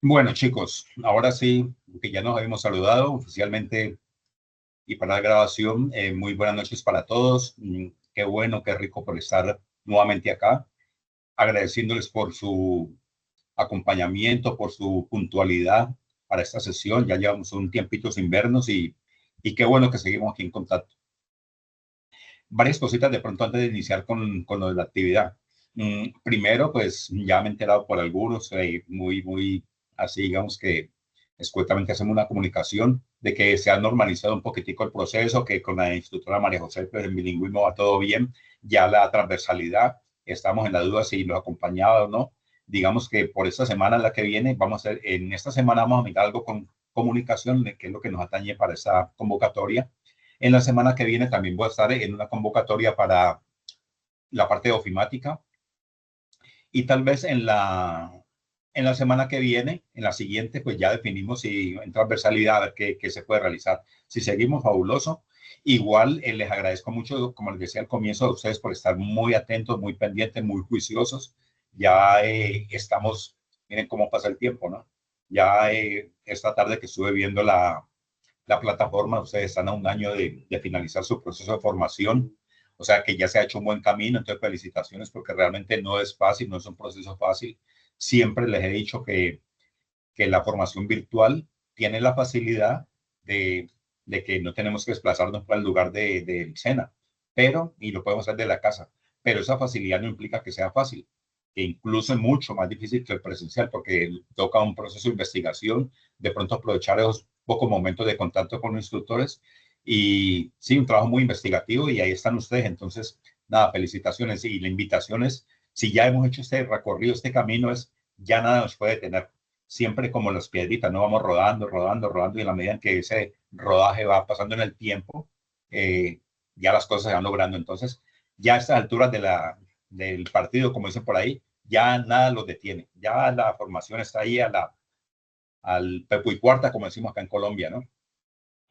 Bueno, chicos, ahora sí, que ya nos habíamos saludado oficialmente y para la grabación, muy buenas noches para todos. Qué bueno, qué rico por estar nuevamente acá, agradeciéndoles por su acompañamiento, por su puntualidad para esta sesión. Ya llevamos un tiempito sin vernos y qué bueno que seguimos aquí en contacto. Varias cositas de pronto antes de iniciar con lo de la actividad. Primero, pues ya me he enterado por algunos, muy así, digamos que escuetamente hacemos una comunicación de que se ha normalizado un poquitico el proceso, que con la instructora María José, pues el bilingüismo va todo bien, ya la transversalidad, estamos en la duda si lo acompañaba o no. Digamos que por esta semana, la que viene, vamos a hacer, en esta semana vamos a mirar algo con comunicación, que es lo que nos atañe para esta convocatoria. En la semana que viene también voy a estar en una convocatoria para la parte de ofimática y tal vez en la semana que viene, en la siguiente, pues ya definimos si en transversalidad, a ver qué se puede realizar. Si seguimos, fabuloso. Igual les agradezco mucho, como les decía al comienzo, a ustedes por estar muy atentos, muy pendientes, muy juiciosos. Ya estamos, miren cómo pasa el tiempo, ¿no? Ya esta tarde que estuve viendo la plataforma, ustedes están a un año de finalizar su proceso de formación, o sea que ya se ha hecho un buen camino, entonces felicitaciones porque realmente no es fácil, no es un proceso fácil. Siempre les he dicho que la formación virtual tiene la facilidad de que no tenemos que desplazarnos para el lugar de cena, pero, y lo podemos hacer de la casa, pero esa facilidad no implica que sea fácil, que incluso es mucho más difícil que el presencial porque toca un proceso de investigación, de pronto aprovechar esos pocos momentos de contacto con los instructores y sí, un trabajo muy investigativo y ahí están ustedes. Entonces, nada, felicitaciones y la invitación es, si ya hemos hecho este recorrido, este camino es, ya nada nos puede detener siempre como las piedritas, ¿no? Vamos rodando, rodando, rodando y en la medida en que ese rodaje va pasando en el tiempo, ya las cosas se van logrando. Entonces, ya a estas alturas del partido, como dicen por ahí, ya nada los detiene. Ya la formación está ahí al pepo y cuarta, como decimos acá en Colombia, ¿no?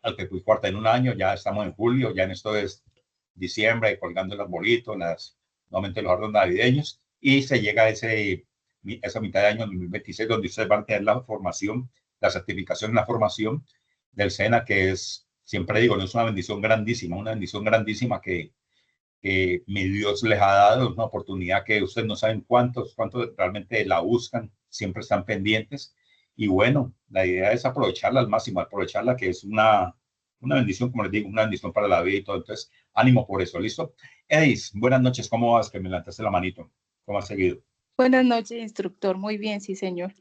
Al pepo y cuarta en un año, ya estamos en julio, ya en esto es diciembre, colgando el arbolito, nuevamente los árboles navideños, y se llega a esa mitad de año 2026, donde ustedes van a tener la formación, la certificación en la formación del SENA, que es, siempre digo, no es una bendición grandísima que mi Dios les ha dado, una oportunidad que ustedes no saben cuántos realmente la buscan, siempre están pendientes. Y bueno, la idea es aprovecharla al máximo, aprovecharla que es una bendición, como les digo, una bendición para la vida y todo. Entonces, ánimo por eso, ¿listo? Edis, buenas noches, ¿cómo vas? Que me levantaste la manito, ¿cómo has seguido? Buenas noches, instructor. Muy bien, sí, señor.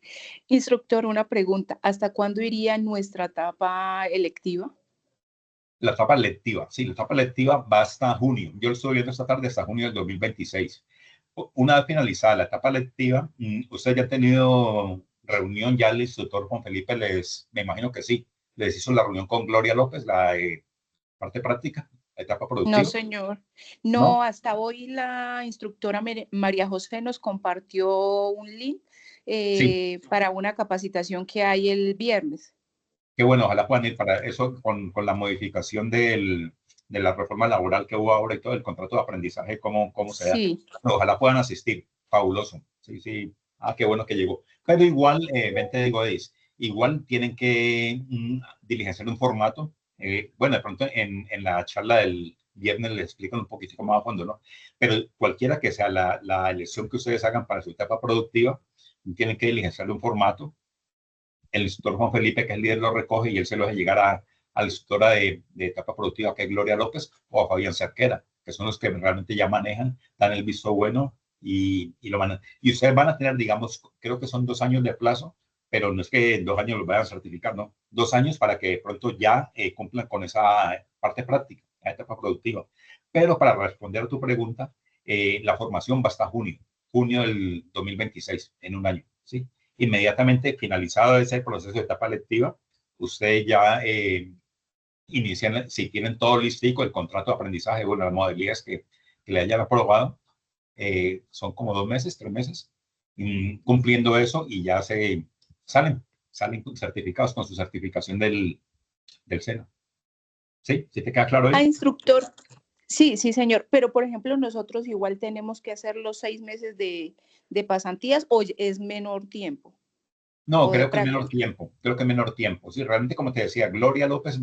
Instructor, una pregunta. ¿Hasta cuándo iría nuestra etapa electiva? La etapa lectiva, sí, la etapa lectiva va hasta junio. Yo lo estoy viendo esta tarde hasta junio del 2026. Una vez finalizada la etapa lectiva, ¿usted ya ha tenido reunión ya el instructor Juan Felipe? Me imagino que sí. Les hizo la reunión con Gloria López, la parte práctica, la etapa No, productiva, señor. ¿no? No, hasta hoy la instructora María José nos compartió un link Sí, para una capacitación que hay el viernes. qué bueno, ojalá puedan ir para eso con la modificación de la reforma laboral que hubo ahora y todo el contrato de aprendizaje, cómo se da. Sí. Ojalá puedan asistir, fabuloso. Sí, sí. Ah, qué bueno que llegó. Pero igual, ven, te digo, igual tienen que diligenciar un formato. Bueno, de pronto en la charla del viernes les explican un poquitico más a fondo, ¿no? Pero cualquiera que sea la elección que ustedes hagan para su etapa productiva, tienen que diligenciar un formato. El instructor Juan Felipe, que es el líder, lo recoge y él se lo hace llegar a la instructora de etapa productiva, que es Gloria López, o a Fabián Cerquera, que son los que realmente ya manejan, dan el visto bueno y lo manejan. Y ustedes van a tener, digamos, creo que son 2 años de plazo, pero no es que en 2 años los vayan a certificar, ¿no? 2 años para que de pronto ya cumplan con esa parte práctica, la etapa productiva. Pero para responder a tu pregunta, la formación va hasta junio del 2026, en un año, ¿sí? Inmediatamente finalizado ese proceso de etapa lectiva, ustedes ya inician, si tienen todo listico, el contrato de aprendizaje, bueno, las modalidades que le hayan aprobado, son como 2 meses, 3 meses, cumpliendo eso y ya salen certificados con su certificación del SENA. ¿Sí? ¿Sí te queda claro Ah, ahí? instructor. Sí, sí, señor. Pero, por ejemplo, nosotros igual tenemos que hacer los 6 meses de pasantías o es menor tiempo. No, o de creo que es menor práctica. tiempo, creo que es menor tiempo. Sí, realmente, como te decía, Gloria López,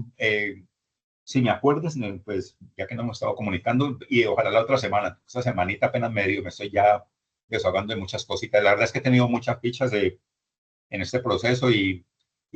si me acuerdas, pues ya que no hemos estado comunicando, y ojalá la otra semana, esta semanita apenas medio, me estoy ya desahogando de muchas cositas. La verdad es que he tenido muchas fichas en este proceso y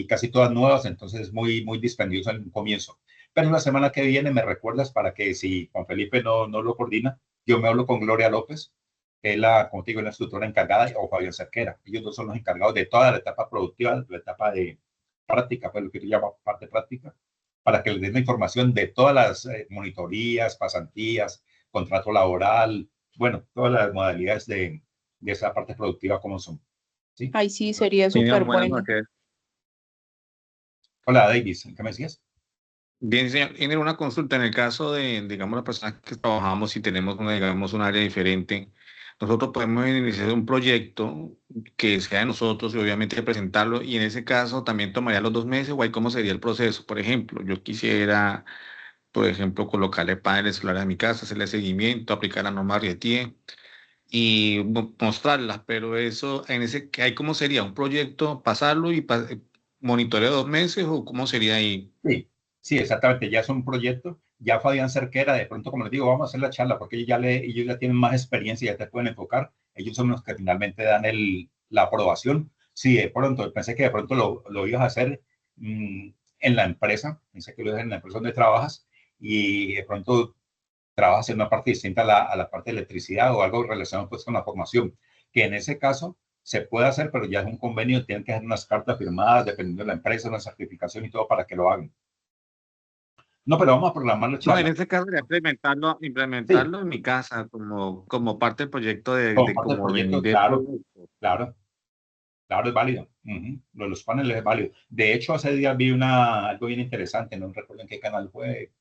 casi todas nuevas, entonces es muy dispendioso en un comienzo. Pero la semana que viene me recuerdas para que si Juan Felipe no lo coordina, yo me hablo con Gloria López, que es la, como te digo, la instructora encargada, o Fabián Cerquera. Ellos dos son los encargados de toda la etapa productiva, la etapa de práctica, pues lo que tú llamas parte práctica, para que les den la información de todas las monitorías, pasantías, contrato laboral, bueno, todas las modalidades de esa parte productiva como son. ¿Sí? Ay, sí, sería súper Bien, buenas bueno. noches. Hola, Davis, ¿qué me decías? Bien, señor. Tiene una consulta en el caso de, digamos, las personas que trabajamos y tenemos una, digamos, un área diferente. Nosotros podemos iniciar un proyecto que sea de nosotros y obviamente presentarlo. Y en ese caso también tomaría los 2 meses o ahí cómo sería el proceso. Por ejemplo, yo quisiera, por ejemplo, colocarle paneles solares a mi casa, hacerle seguimiento, aplicar la norma RIETIE y mostrarlas. Pero eso, en ese, ¿ahí cómo sería? ¿Un proyecto, pasarlo y monitoreo 2 meses o cómo sería ahí? Sí, sí, exactamente, ya es un proyecto. Ya Fabián Cerquera, de pronto, como les digo, vamos a hacer la charla porque ellos ya tienen más experiencia, ya te pueden enfocar. Ellos son los que finalmente dan la aprobación. Sí, de pronto, pensé que de pronto lo ibas a hacer en la empresa, pensé que lo ibas a hacer en la empresa donde trabajas y de pronto trabajas en una parte distinta a la parte de electricidad o algo relacionado pues con la formación, que en ese caso se puede hacer, pero ya es un convenio, tienen que hacer unas cartas firmadas dependiendo de la empresa, una certificación y todo para que lo hagan. No, pero vamos a programar la No, en charla. este caso sería implementarlo, Sí, implementarlo en mi casa como parte del proyecto como de parte del como proyecto, vender claro, productos. claro, claro, es válido. Lo de los paneles es válido. De hecho, hace días vi algo bien interesante, no recuerdo en qué canal fue,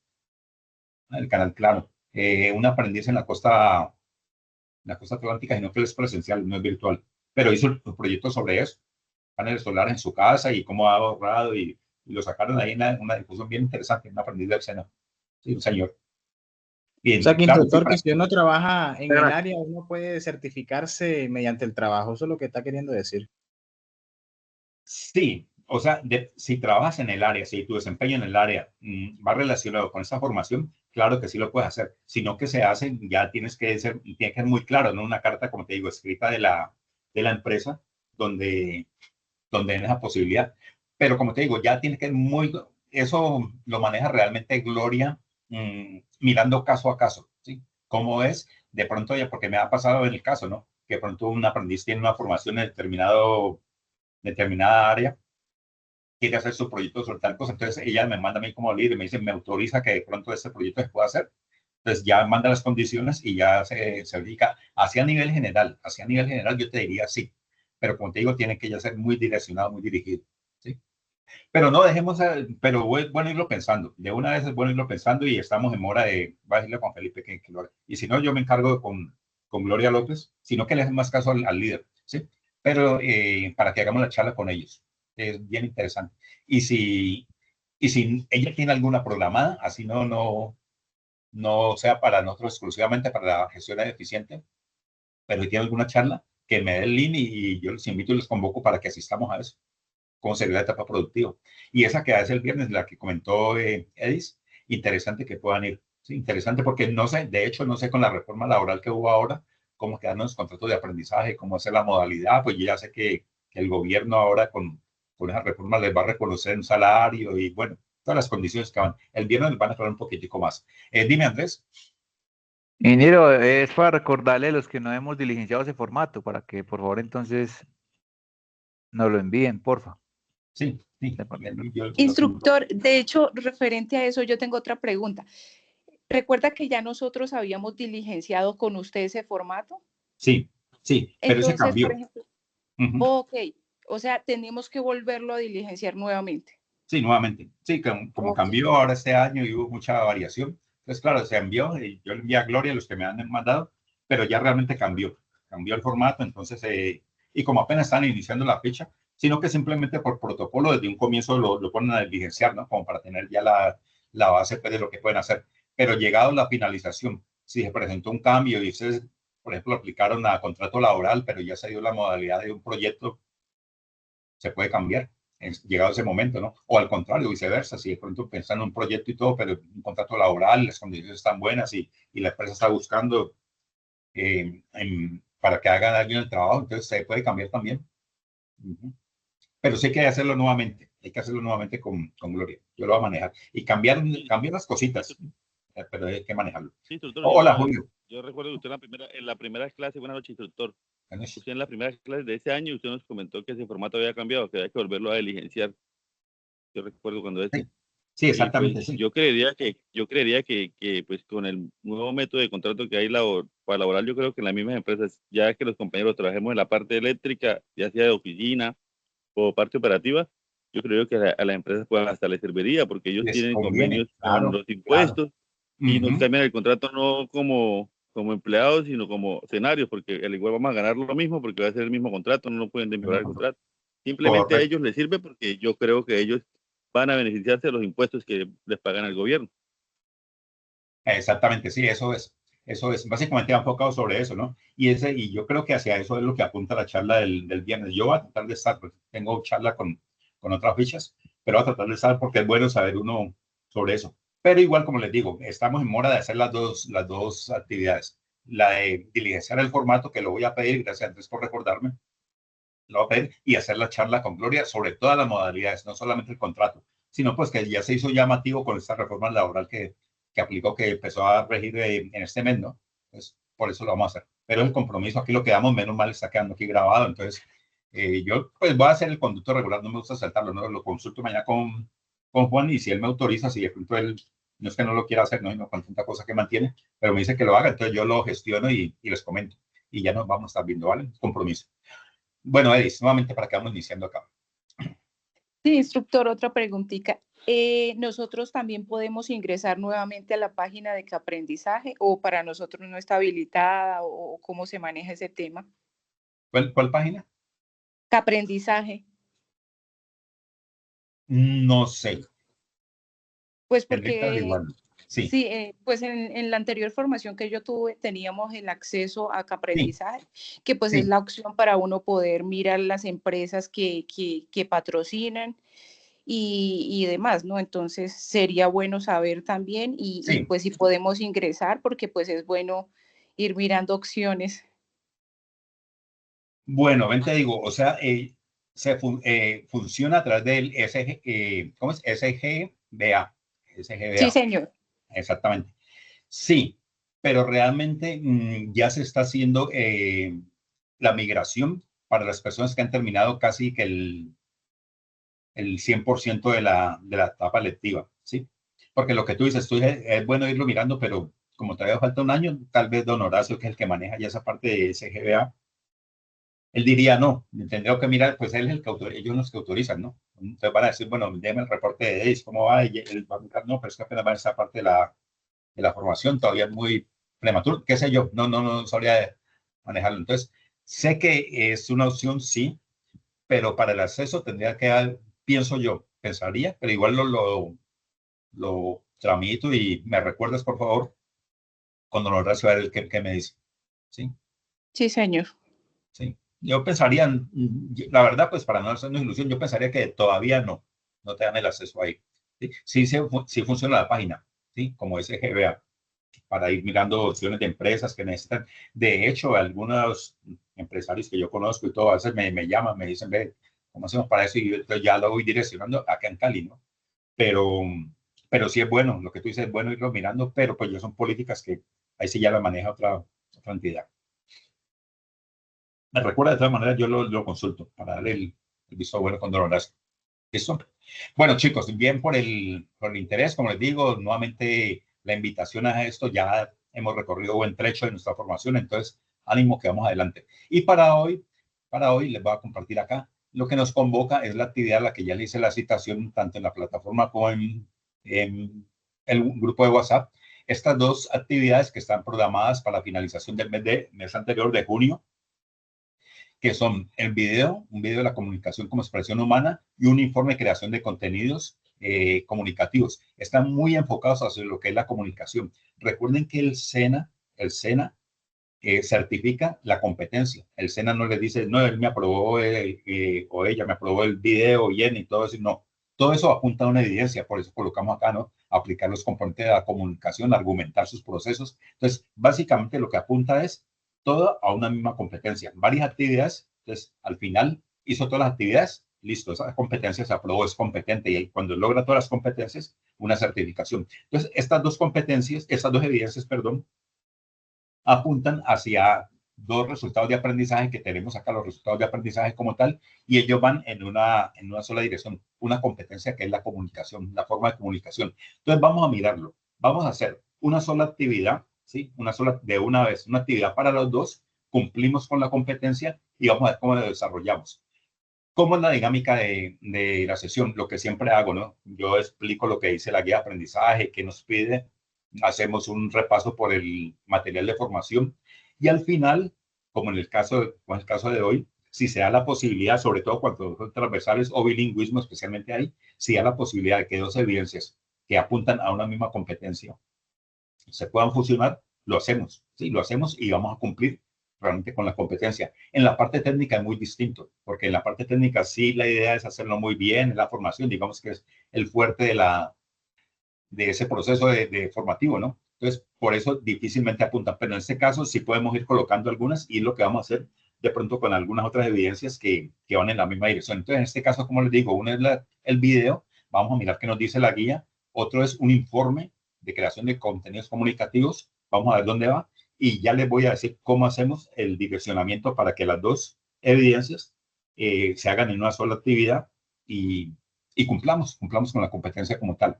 el canal Claro, un aprendiz en la costa atlántica, sino que es presencial, no es virtual, pero hizo un proyecto sobre eso, paneles solares en su casa y cómo ha ahorrado y lo sacaron ahí en una difusión bien interesante, un aprendiz del Sena, sí, un señor. O sea, Bien, que claro, sí, instructor, que si uno trabaja en el Gracias. área, uno puede certificarse mediante el trabajo. Eso es lo que está queriendo decir. sí, o sea, si trabajas en el área, si tu desempeño en el área va relacionado con esa formación, claro que sí lo puedes hacer. Si no que se hace, ya tiene que ser muy claro, ¿no? Una carta, como te digo, escrita de la empresa donde, donde den esa posibilidad. Pero como te digo, ya tiene que ser eso lo maneja realmente Gloria mirando caso a caso, ¿sí? ¿Cómo es? De pronto ya, porque me ha pasado en el caso, ¿no? Que de pronto un aprendiz tiene una formación en determinada área, quiere hacer su proyecto sobre tal cosa, entonces ella me manda a mí como líder y me dice, me autoriza que de pronto este proyecto se pueda hacer. Entonces ya manda las condiciones y ya se verifica. Hacia a nivel general yo te diría sí, pero como te digo, tiene que ya ser muy direccionado, muy dirigido. ¿Sí? Pero no dejemos, pero es bueno irlo pensando. De una vez es bueno irlo pensando y estamos en hora de, va a decirle a Juan Felipe que lo haga. Y si no, yo me encargo con Gloria López, sino que le hacen más caso al líder, ¿sí? Pero para que hagamos la charla con ellos. Es bien interesante. Y si ella tiene alguna programada, así no sea para nosotros exclusivamente para la gestión eficiente, pero si tiene alguna charla, que me dé el link y yo les invito y los convoco para que asistamos a eso cómo sería la etapa productiva. Y esa que hace el viernes, la que comentó Edis, interesante que puedan ir. Sí, interesante porque no sé, de hecho, no sé con la reforma laboral que hubo ahora, cómo quedan los contratos de aprendizaje, cómo hacer la modalidad, pues yo ya sé que el gobierno ahora con esa reforma les va a reconocer un salario y bueno, todas las condiciones que van. El viernes les van a hablar un poquitico más. Dime, Andrés. Ingeniero, es para recordarle a los que no hemos diligenciado ese formato, para que por favor entonces nos lo envíen, porfa. Sí, sí, De pronto. yo lo tengo. Instructor, de hecho, referente a eso, yo tengo otra pregunta. ¿Recuerda que ya nosotros habíamos diligenciado con usted ese formato? Sí, sí, pero ese Entonces, por cambió. ejemplo, Ujú. ok, o sea, tenemos que volverlo a diligenciar nuevamente. Sí, nuevamente. Sí, como Ok. cambió ahora este año y hubo mucha variación. Entonces, claro, se envió, y yo le envié a Gloria a los que me han mandado, pero ya realmente cambió el formato. Entonces, y como apenas están iniciando la fecha, sino que simplemente por protocolo desde un comienzo lo ponen a diligenciar, ¿no? Como para tener ya la base pues, de lo que pueden hacer. Pero llegado a la finalización, si se presentó un cambio y ustedes, por ejemplo, aplicaron a contrato laboral, pero ya se dio la modalidad de un proyecto se puede cambiar llegado ese momento, ¿no? O al contrario, viceversa, si de pronto pensan en un proyecto y todo, pero un contrato laboral, las condiciones están buenas y la empresa está buscando para que hagan alguien el trabajo, entonces se puede cambiar también. Pero sí hay que hacerlo nuevamente, con Gloria. Yo lo voy a manejar y cambiar las cositas, pero hay que manejarlo. Sí, instructor, Hola, Julio. Yo recuerdo que usted en la primera clase, buenas noches, instructor. Buenas. Usted en la primera clase de ese año, usted nos comentó que ese formato había cambiado, que había que volverlo a diligenciar. Yo recuerdo cuando ese. Sí, exactamente, pues, sí. Yo creería que pues con el nuevo método de contrato que hay para laboral, yo creo que en las mismas empresas, ya que los compañeros trabajemos en la parte eléctrica, ya sea de oficina o parte operativa, yo creo que a las empresas pues, hasta les serviría, porque ellos Les tienen conviene, convenios claro, con los impuestos y nos Ujú. cambian el contrato no como empleados, sino como escenarios, porque al igual vamos a ganar lo mismo porque va a ser el mismo contrato, no pueden mejorar el contrato. Simplemente a Correcto. ellos les sirve porque yo creo que ellos van a beneficiarse de los impuestos que les pagan al gobierno. Exactamente, sí, eso es. Básicamente enfocado sobre eso, ¿no? Y yo creo que hacia eso es lo que apunta la charla del viernes. Yo voy a tratar de estar, pues, tengo charla con otras fichas, pero voy a tratar de estar porque es bueno saber uno sobre eso. Pero igual, como les digo, estamos en mora de hacer las dos actividades. La de diligenciar el formato, que lo voy a pedir, gracias Andrés por recordarme, lo voy a pedir, y hacer la charla con Gloria sobre todas las modalidades, no solamente el contrato, sino pues que ya se hizo llamativo con esta reforma laboral que aplicó, que empezó a regir en este mes, ¿no? Pues por eso lo vamos a hacer. Pero el compromiso aquí lo quedamos, menos mal está quedando aquí grabado, entonces yo pues voy a hacer el conducto regular, no me gusta saltarlo, ¿no? Lo consulto mañana con Juan y si él me autoriza, si de pronto él, no es que no lo quiera hacer, no con tanta cosa que mantiene, pero me dice que lo haga, entonces yo lo gestiono y les comento. Y ya nos vamos a estar viendo, ¿vale? Compromiso. Bueno, Edis, nuevamente para que vamos iniciando acá. Sí, instructor, otra preguntita. ¿Nosotros también podemos ingresar nuevamente a la página de Caprendizaje o para nosotros no está habilitada o cómo se maneja ese tema? ¿Cuál página? Caprendizaje. No sé. Pues Tendré que porque averiguarlo. Sí, sí, pues en la anterior formación que yo tuve teníamos el acceso a Caprendizaje, que pues es sí. la opción para uno poder mirar las empresas que patrocinan y demás, ¿no? Entonces sería bueno saber también y Sí. pues si podemos ingresar, porque pues es bueno ir mirando opciones. Bueno, ven te digo, o sea, funciona a través del ¿cómo es? SGBA. Sí, SGBA, señor. exactamente. Sí, pero realmente ya se está haciendo la migración para las personas que han terminado casi que el 100% de la etapa lectiva, ¿sí? Porque lo que tú dices, es bueno irlo mirando, pero como todavía falta un año, tal vez don Horacio, que es el que maneja ya esa parte de SGBA, él diría no, tendría que mirar, pues él es el que autoriza, ellos los que autorizan, ¿no? Entonces van a decir, bueno, déme el reporte de DEIS, ¿cómo va? Y él va a mirar, no, pero es que apenas va a esa parte de la formación, todavía es muy prematuro, qué sé yo, no sabría manejarlo. Entonces, sé que es una opción, sí, pero para el acceso tendría que dar, pienso yo, pensaría, pero igual lo tramito y me recuerdas, por favor, cuando lo Horacio, a ver qué me dice. ¿Sí? Sí, señor. Sí. Yo pensaría, la verdad, pues para no hacernos ilusión, yo pensaría que todavía no te dan el acceso ahí. Sí, sí funciona la página, ¿sí? Como SGBA, para ir mirando opciones de empresas que necesitan. De hecho, algunos empresarios que yo conozco y todo, a veces me llaman, me dicen, ve, ¿cómo hacemos para eso? Y yo ya lo voy direccionando acá en Cali, ¿no? Pero sí es bueno, lo que tú dices es bueno irlo mirando, pero pues ya son políticas que ahí sí ya la maneja otra entidad. Me recuerda de todas maneras, yo lo consulto para darle el visto bueno con Horacio. ¿Listo? Bueno, chicos, bien por el interés, como les digo, nuevamente la invitación a esto, ya hemos recorrido buen trecho de nuestra formación, entonces ánimo que vamos adelante. Y para hoy les voy a compartir acá, lo que nos convoca es la actividad a la que ya le hice la citación tanto en la plataforma como en el grupo de WhatsApp. Estas dos actividades que están programadas para la finalización del mes anterior de junio, que son un video de la comunicación como expresión humana y un informe de creación de contenidos comunicativos. Están muy enfocados hacia lo que es la comunicación. Recuerden que el SENA certifica la competencia. El SENA no le dice, no, él me aprobó o ella me aprobó el video bien y todo eso, no. Todo eso apunta a una evidencia, por eso colocamos acá, ¿no? Aplicar los componentes de la comunicación, argumentar sus procesos. Entonces, básicamente lo que apunta es todo a una misma competencia, varias actividades. Entonces, al final hizo todas las actividades, listo, esa competencia se aprobó, es competente, y cuando logra todas las competencias, una certificación. Entonces, estas dos competencias, estas dos evidencias, perdón, apuntan hacia dos resultados de aprendizaje que tenemos acá, los resultados de aprendizaje como tal, y ellos van en una sola dirección, una competencia que es la comunicación, la forma de comunicación. Entonces vamos a mirarlo, vamos a hacer una sola actividad, ¿sí? Una sola, de una vez, una actividad para los dos, cumplimos con la competencia y vamos a ver cómo lo desarrollamos. ¿Cómo es la dinámica de la sesión? Lo que siempre hago, ¿no? Yo explico lo que dice la guía de aprendizaje, qué nos pide, hacemos un repaso por el material de formación y al final, como en el caso de hoy, si se da la posibilidad, sobre todo cuando son transversales o bilingüismo, especialmente ahí, si da la posibilidad de que dos evidencias que apuntan a una misma competencia se puedan fusionar, lo hacemos, ¿sí? Lo hacemos y vamos a cumplir realmente con la competencia. En la parte técnica es muy distinto, porque en la parte técnica sí la idea es hacerlo muy bien, en la formación, digamos que es el fuerte de ese proceso de formativo, ¿no? Entonces, por eso difícilmente apuntan, pero en este caso sí podemos ir colocando algunas y es lo que vamos a hacer de pronto con algunas otras evidencias que van en la misma dirección. Entonces, en este caso, como les digo, uno es el video, vamos a mirar qué nos dice la guía, otro es un informe de creación de contenidos comunicativos, vamos a ver dónde va, y ya les voy a decir cómo hacemos el direccionamiento para que las dos evidencias se hagan en una sola actividad y cumplamos con la competencia como tal.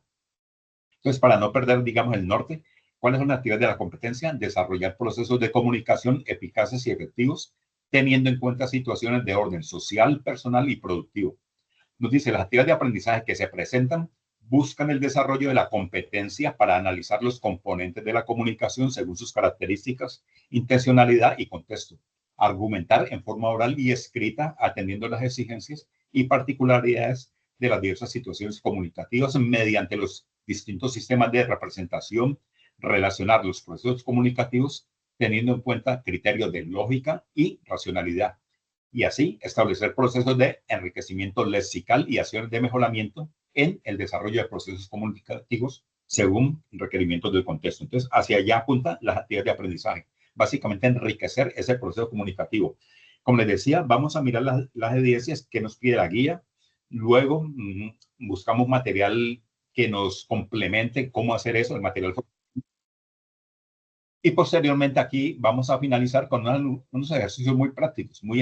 Entonces, para no perder, digamos, el norte, ¿cuáles son las actividades de la competencia? Desarrollar procesos de comunicación eficaces y efectivos, teniendo en cuenta situaciones de orden social, personal y productivo. Nos dice, las actividades de aprendizaje que se presentan buscan el desarrollo de la competencia para analizar los componentes de la comunicación según sus características, intencionalidad y contexto. Argumentar en forma oral y escrita, atendiendo las exigencias y particularidades de las diversas situaciones comunicativas mediante los distintos sistemas de representación, relacionar los procesos comunicativos teniendo en cuenta criterios de lógica y racionalidad. Y así establecer procesos de enriquecimiento lexical y acciones de mejoramiento en el desarrollo de procesos comunicativos según requerimientos del contexto. Entonces, hacia allá apuntan las actividades de aprendizaje. Básicamente, enriquecer ese proceso comunicativo. Como les decía, vamos a mirar las evidencias que nos pide la guía. Luego, buscamos material que nos complemente cómo hacer eso, el material. Y posteriormente aquí vamos a finalizar con unos ejercicios muy prácticos, muy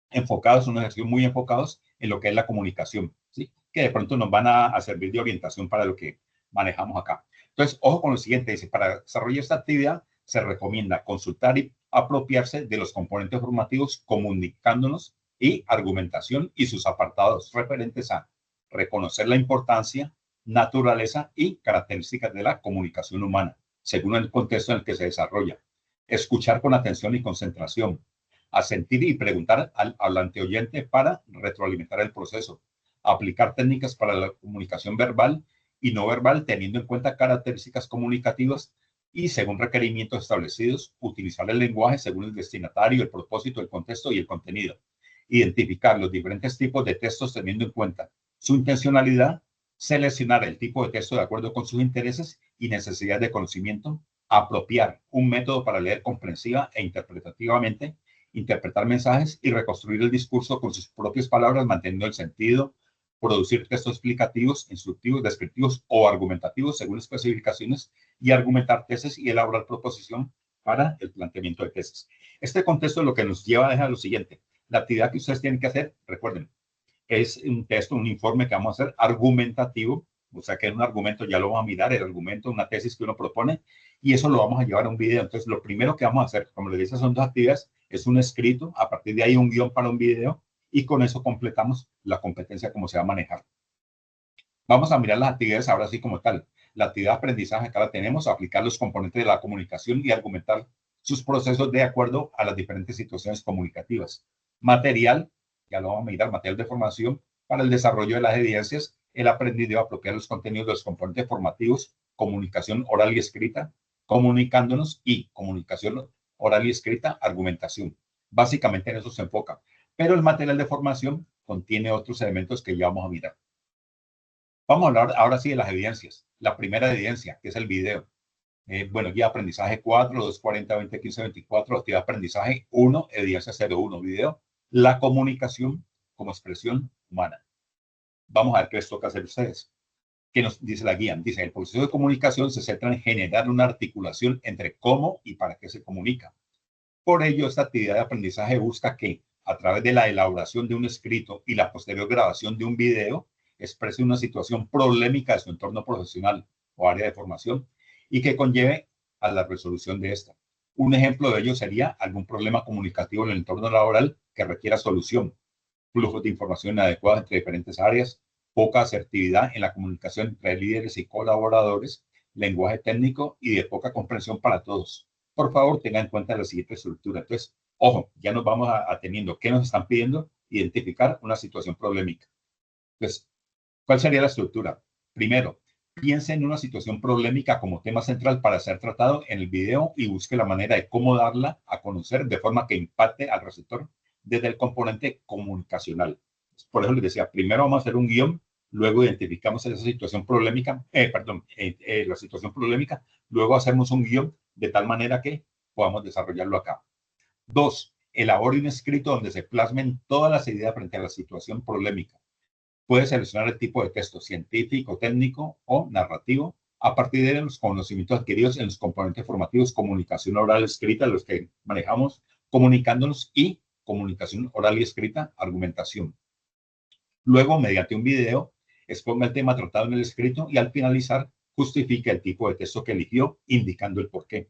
enfocados, unos ejercicios muy enfocados en lo que es la comunicación, ¿sí? Que de pronto nos van a servir de orientación para lo que manejamos acá. Entonces, ojo con lo siguiente, dice, para desarrollar esta actividad se recomienda consultar y apropiarse de los componentes formativos comunicándonos y argumentación y sus apartados referentes a reconocer la importancia, naturaleza y características de la comunicación humana, según el contexto en el que se desarrolla. Escuchar con atención y concentración, asentir y preguntar al hablante oyente para retroalimentar el proceso, aplicar técnicas para la comunicación verbal y no verbal teniendo en cuenta características comunicativas y según requerimientos establecidos, utilizar el lenguaje según el destinatario, el propósito, el contexto y el contenido. Identificar los diferentes tipos de textos teniendo en cuenta su intencionalidad, seleccionar el tipo de texto de acuerdo con sus intereses y necesidades de conocimiento, apropiar un método para leer comprensiva e interpretativamente, interpretar mensajes y reconstruir el discurso con sus propias palabras, manteniendo el sentido, producir textos explicativos, instructivos, descriptivos o argumentativos según especificaciones y argumentar tesis y elaborar proposición para el planteamiento de tesis. Este contexto es lo que nos lleva a dejar lo siguiente. La actividad que ustedes tienen que hacer, recuerden, es un texto, un informe que vamos a hacer argumentativo, o sea que es un argumento, ya lo vamos a mirar, el argumento, una tesis que uno propone, y eso lo vamos a llevar a un video. Entonces, lo primero que vamos a hacer, como les dije, son dos actividades, es un escrito, a partir de ahí un guión para un video, y con eso completamos la competencia, cómo se va a manejar. Vamos a mirar las actividades ahora sí como tal. La actividad de aprendizaje acá la tenemos, aplicar los componentes de la comunicación y argumentar sus procesos de acuerdo a las diferentes situaciones comunicativas. Material, ya lo vamos a mirar, material de formación para el desarrollo de las evidencias, el aprendido a apropiar los contenidos de los componentes formativos, comunicación oral y escrita, comunicándonos, y comunicación oral y escrita, argumentación. Básicamente en eso se enfoca. Pero el material de formación contiene otros elementos que ya vamos a mirar. Vamos a hablar ahora sí de las evidencias. La primera evidencia, que es el video. Bueno, guía de aprendizaje 4, 240, 20, 15, 24, actividad de aprendizaje 1, evidencia 01, video. La comunicación como expresión humana. Vamos a ver qué les toca hacer a ustedes. ¿Qué nos dice la guía? Dice, el proceso de comunicación se centra en generar una articulación entre cómo y para qué se comunica. Por ello, esta actividad de aprendizaje busca que, a través de la elaboración de un escrito y la posterior grabación de un video, exprese una situación problemática de su entorno profesional o área de formación y que conlleve a la resolución de esta. Un ejemplo de ello sería algún problema comunicativo en el entorno laboral que requiera solución, flujos de información inadecuados entre diferentes áreas, poca asertividad en la comunicación entre líderes y colaboradores, lenguaje técnico y de poca comprensión para todos. Por favor, tengan en cuenta la siguiente estructura. Entonces, ojo, ya nos vamos ateniendo. ¿Qué nos están pidiendo? Identificar una situación problemática. Entonces, ¿cuál sería la estructura? Primero, piense en una situación problemática como tema central para ser tratado en el video y busque la manera de cómo darla a conocer de forma que impacte al receptor desde el componente comunicacional. Por eso les decía, primero vamos a hacer un guión, luego identificamos esa situación problemática, la situación problemática, luego hacemos un guión de tal manera que podamos desarrollarlo acá. 2, elabore un escrito donde se plasmen todas las ideas frente a la situación problemática. Puede seleccionar el tipo de texto científico, técnico o narrativo a partir de los conocimientos adquiridos en los componentes formativos, comunicación oral escrita, los que manejamos, comunicándonos, y comunicación oral y escrita, argumentación. Luego, mediante un video, exponga el tema tratado en el escrito y al finalizar, justifique el tipo de texto que eligió, indicando el porqué.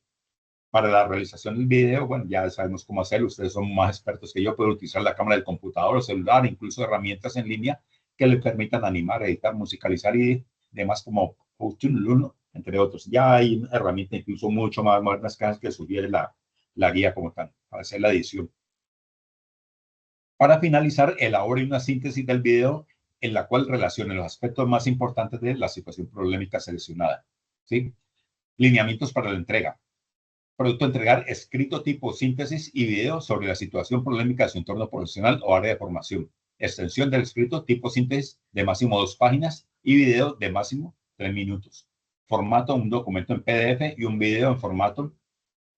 Para la realización del video, bueno, ya sabemos cómo hacerlo. Ustedes son más expertos que yo. Pueden utilizar la cámara del computador o celular, incluso herramientas en línea que le permitan animar, editar, musicalizar y demás como Luno, entre otros. Ya hay herramientas incluso mucho más modernas que sugiere la guía como tal, para hacer la edición. Para finalizar, elabore una síntesis del video en la cual relacione los aspectos más importantes de la situación problemática seleccionada. ¿Sí? Lineamientos para la entrega. Producto a entregar escrito tipo síntesis y video sobre la situación problemática de su entorno profesional o área de formación. Extensión del escrito tipo síntesis de máximo 2 páginas y video de máximo 3 minutos. Formato, un documento en PDF y un video en formato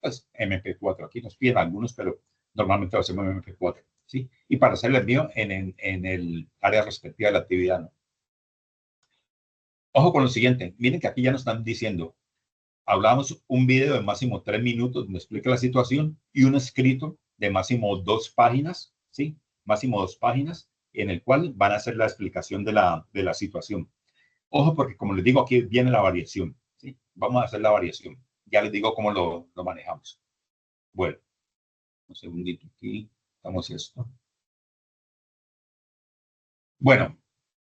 pues, MP4. Aquí nos piden algunos, pero normalmente lo hacemos en MP4. ¿Sí? Y para hacer el envío en el área respectiva de la actividad, ¿no? Ojo con lo siguiente. Miren que aquí ya nos están diciendo, hablamos un video de máximo 3 minutos donde explica la situación y un escrito de máximo 2 páginas, ¿sí? Máximo 2 páginas, en el cual van a hacer la explicación de la situación. Ojo, porque como les digo, aquí viene la variación, ¿sí? Vamos a hacer la variación. Ya les digo cómo lo manejamos. Bueno, un segundito aquí. Estamos esto. Bueno,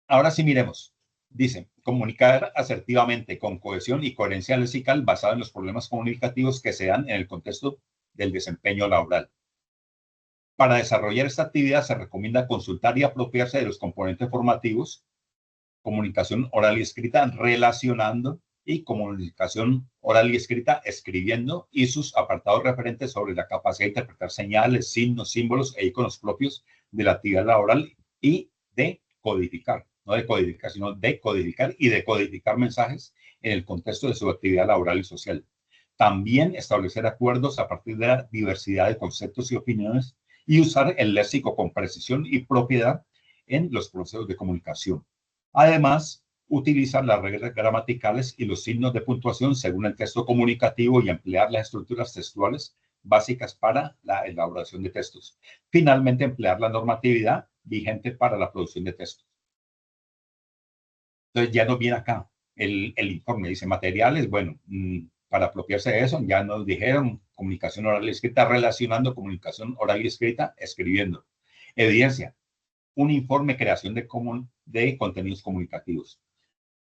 ahora sí miremos. Dice, comunicar asertivamente con cohesión y coherencia lexical basado en los problemas comunicativos que se dan en el contexto del desempeño laboral. Para desarrollar esta actividad se recomienda consultar y apropiarse de los componentes formativos, comunicación oral y escrita, relacionando, y comunicación oral y escrita, escribiendo, y sus apartados referentes sobre la capacidad de interpretar señales, signos, símbolos e iconos propios de la actividad laboral y de codificar, no de codificar, sino de codificar y decodificar mensajes en el contexto de su actividad laboral y social. También establecer acuerdos a partir de la diversidad de conceptos y opiniones y usar el léxico con precisión y propiedad en los procesos de comunicación. Además, utilizar las reglas gramaticales y los signos de puntuación según el texto comunicativo y emplear las estructuras textuales básicas para la elaboración de textos. Finalmente, emplear la normatividad vigente para la producción de textos. Entonces, ya nos viene acá el informe. Dice materiales, bueno, para apropiarse de eso, ya nos dijeron comunicación oral y escrita, relacionando comunicación oral y escrita, escribiendo. Evidencia, un informe creación de contenidos comunicativos.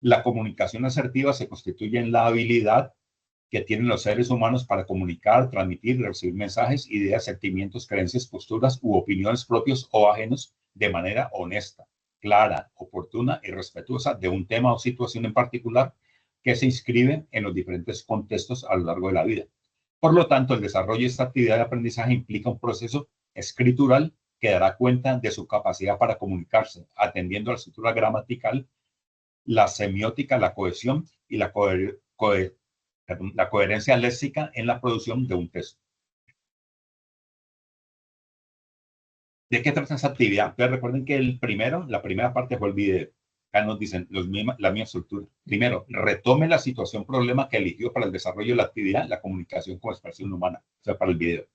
La comunicación asertiva se constituye en la habilidad que tienen los seres humanos para comunicar, transmitir y recibir mensajes, ideas, sentimientos, creencias, posturas u opiniones propios o ajenos de manera honesta, clara, oportuna y respetuosa de un tema o situación en particular que se inscribe en los diferentes contextos a lo largo de la vida. Por lo tanto, el desarrollo de esta actividad de aprendizaje implica un proceso escritural que dará cuenta de su capacidad para comunicarse, atendiendo a la estructura gramatical, la semiótica, la cohesión y la coherencia léxica en la producción de un texto. ¿De qué trata esa actividad? Entonces recuerden que la primera parte fue el video. Acá nos dicen la misma estructura. Primero, retome la situación problema que eligió para el desarrollo de la actividad, la comunicación con expresión humana, o sea, para el video.